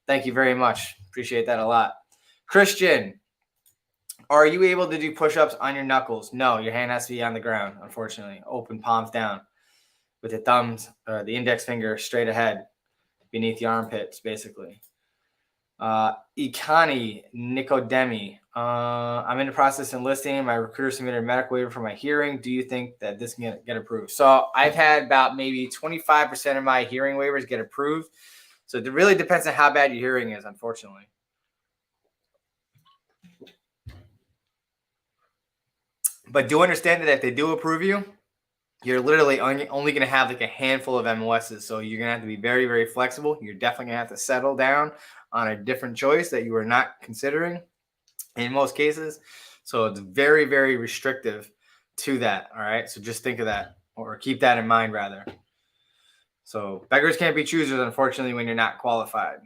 Thank you very much. Appreciate that a lot. Christian, are you able to do push-ups on your knuckles? No, your hand has to be on the ground, unfortunately. Open, palms down, with the thumbs, the index finger straight ahead, beneath the armpits, basically. Ikani Nicodemi. I'm in the process of enlisting. My recruiter submitted a medical waiver for my hearing. Do you think that this can get approved? So I've had about maybe 25% of my hearing waivers get approved. So it really depends on how bad your hearing is, unfortunately. But do understand that if they do approve you, you're literally only going to have like a handful of MOSs. So you're going to have to be very, very flexible. You're definitely going to have to settle down on a different choice that you are not considering in most cases. So it's very, very restrictive to that. All right. So just think of that, or keep that in mind rather. So beggars can't be choosers, unfortunately, when you're not qualified.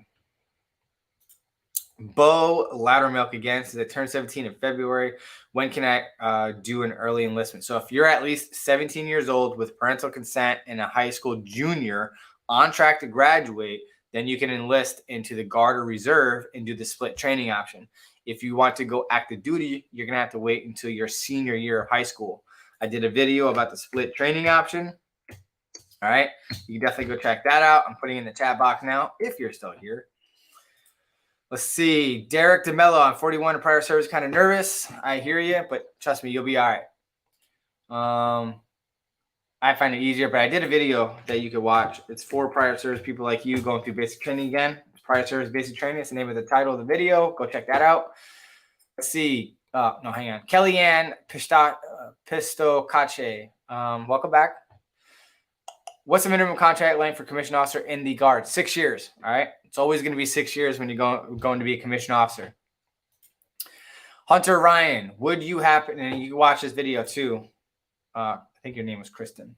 Bo Loudermilk again says, I turned 17 in February. When can I do an early enlistment? So if you're at least 17 years old with parental consent and a high school junior on track to graduate, then you can enlist into the Guard or Reserve and do the split training option. If you want to go active duty, you're going to have to wait until your senior year of high school. I did a video about the split training option. All right. You can definitely go check that out. I'm putting in the chat box now if you're still here. Let's see. Derek DeMello, I'm 41 in prior service, kind of nervous. I hear you, but trust me, you'll be all right. I find it easier, but I did a video that you could watch. It's for prior service people like you going through basic training again. It's prior service basic training. It's the name of the title of the video. Go check that out. Let's see. No, hang on. Kellyanne Pistocache. Welcome back. What's the minimum contract length for commissioned officer in the Guard? 6 years. All right. It's always going to be 6 years when you're going to be a commissioned officer. Hunter Ryan, would you happen, and you can watch this video too. I think your name was Kristen.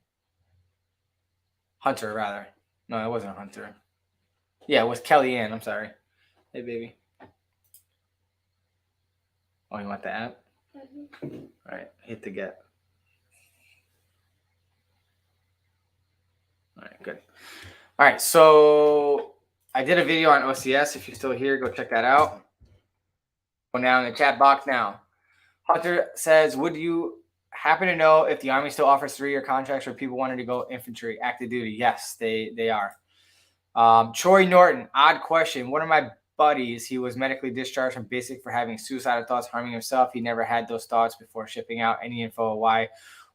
Hunter, rather. No, it wasn't Hunter. Yeah, it was Kellyanne. I'm sorry. Hey, baby. Oh, you want the app? Mm-hmm. All right. Hit the get. All right, good. All right, so I did a video on OCS. If you're still here, go check that out. Go down in the chat box now. Hunter says, would you happen to know if the Army still offers 3-year contracts for people wanting to go infantry, active duty? Yes, they are. Troy Norton, odd question. One of my buddies, he was medically discharged from basic for having suicidal thoughts, harming himself. He never had those thoughts before shipping out. Any info why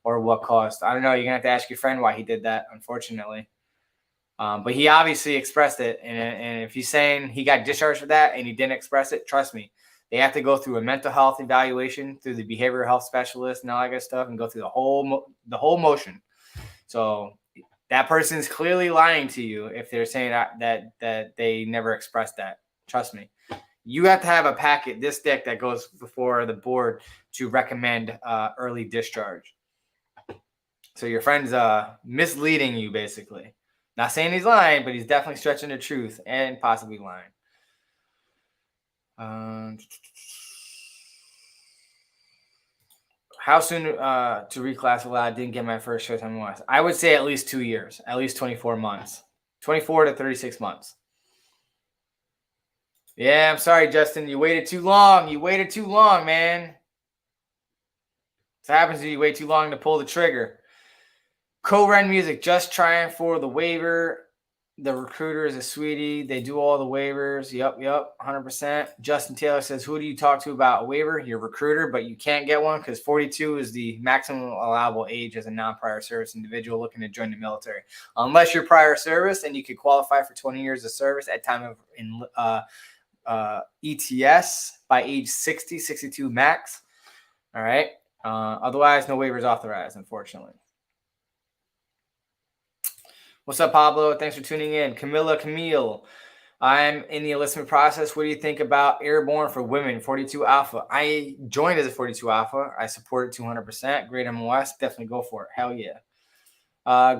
or what caused? I don't know. You're going to have to ask your friend why he did that, unfortunately. But he obviously expressed it. And if he's saying he got discharged for that and he didn't express it, trust me, they have to go through a mental health evaluation through the behavioral health specialist and all that good stuff and go through the whole motion. So that person's clearly lying to you if they're saying that they never expressed that. Trust me. You have to have a packet this thick that goes before the board to recommend early discharge. So your friend's misleading you, basically. Not saying he's lying, but he's definitely stretching the truth and possibly lying. How soon to reclass will I didn't get my first choice MOS? I would say at least 2 years, at least 24 months, 24 to 36 months. Yeah, I'm sorry, Justin. You waited too long. You waited too long, man. What happens if you wait too long to pull the trigger? Co-Ren Music, just trying for the waiver. The recruiter is a sweetie. They do all the waivers. Yep, 100%. Justin Taylor says, who do you talk to about a waiver? Your recruiter, but you can't get one because 42 is the maximum allowable age as a non-prior service individual looking to join the military. Unless you're prior service and you could qualify for 20 years of service at time of ETS by age 60, 62 max. All right. Otherwise, no waivers authorized, unfortunately. What's up, Pablo? Thanks for tuning in. Camille. I'm in the enlistment process. What do you think about Airborne for Women, 42 Alpha? I joined as a 42 Alpha. I support it 200%. Great MOS. Definitely go for it. Hell yeah.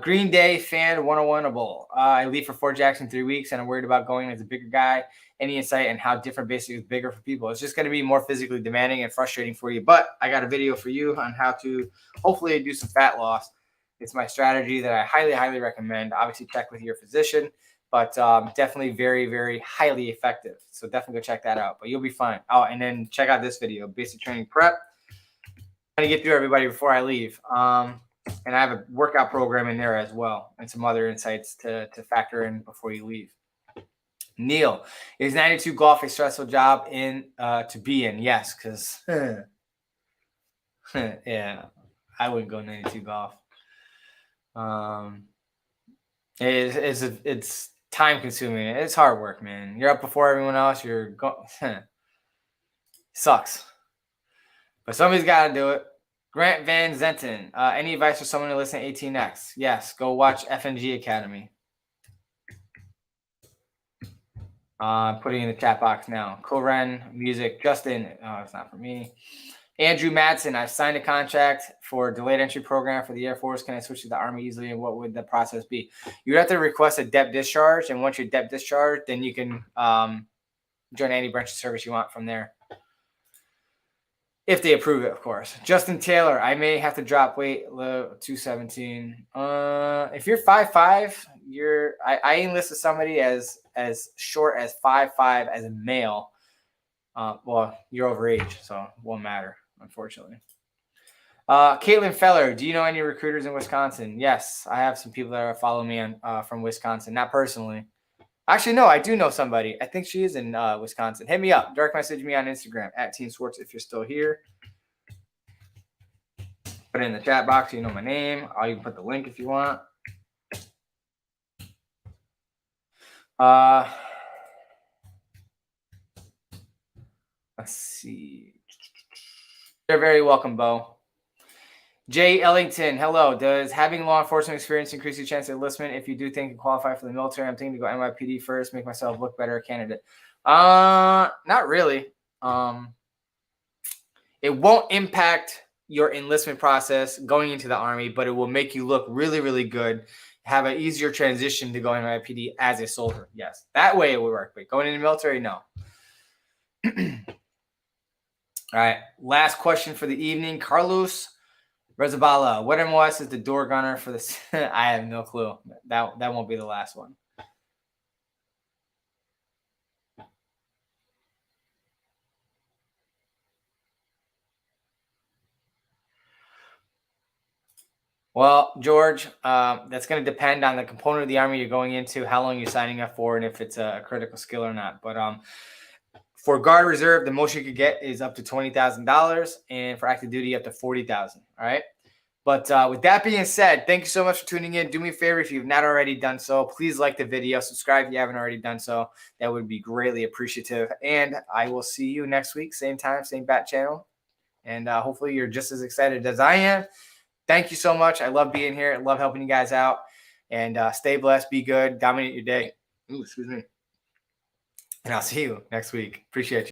Green Day fan 101able. I leave for Fort Jackson 3 weeks, and I'm worried about going as a bigger guy. Any insight on how different basically is bigger for people? It's just going to be more physically demanding and frustrating for you. But I got a video for you on how to hopefully do some fat loss. It's my strategy that I highly, highly recommend. Obviously, check with your physician, but definitely very, very highly effective. So definitely go check that out. But you'll be fine. Oh, and then check out this video, basic training prep. I'm going to get through everybody before I leave. And I have a workout program in there as well, and some other insights to factor in before you leave. Neil, is 92 golf a stressful job to be in? Yes, because yeah, I wouldn't go 92 golf. It's time consuming. It's hard work, man. You're up before everyone else. You're going. Sucks, but somebody's got to do it. Grant Van Zenten, any advice for someone to listen to 18X? Yes, go watch FNG Academy. Putting in the chat box now. Koren Music, Justin, it's not for me. Andrew Madsen, I've signed a contract for a delayed entry program for the Air Force. Can I switch to the Army easily, and what would the process be? You would have to request a DEP discharge, and once you're DEP discharged, then you can join any branch of service you want from there. If they approve it, of course. Justin Taylor, I may have to drop weight 217. If you're 5'5", I enlisted somebody as short as 5'5" as a male. Well, you're over age, so it won't matter, unfortunately. Caitlin Feller, do you know any recruiters in Wisconsin? Yes, I have some people that follow me on from Wisconsin, not personally. Actually, no, I do know somebody. I think she is in Wisconsin. Hit me up. Direct message me on Instagram at TEAMSWARTZ if you're still here. Put it in the chat box so you know my name. Or you can put the link if you want. Let's see. You're very welcome, Bo. Jay Ellington, hello. Does having law enforcement experience increase your chance of enlistment? If you do think you qualify for the military, I'm thinking to go NYPD first, make myself look better a candidate. Not really. It won't impact your enlistment process going into the Army, but it will make you look really, really good. Have an easier transition to go NYPD as a soldier. Yes, that way it would work. But going into the military, no. All right, last question for the evening. Carlos Rezabala, what MOS is the door gunner for this? I have no clue. That won't be the last one. Well, George, that's going to depend on the component of the Army you're going into, how long you're signing up for, and if it's a critical skill or not. But for Guard Reserve, the most you could get is up to $20,000, and for active duty, up to $40,000. All right. But with that being said, thank you so much for tuning in. Do me a favor, if you've not already done so, please like the video, subscribe if you haven't already done so. That would be greatly appreciative. And I will see you next week, same time, same bat channel. And hopefully you're just as excited as I am. Thank you so much. I love being here. I love helping you guys out. And stay blessed, be good, dominate your day. Ooh, excuse me. And I'll see you next week. Appreciate you.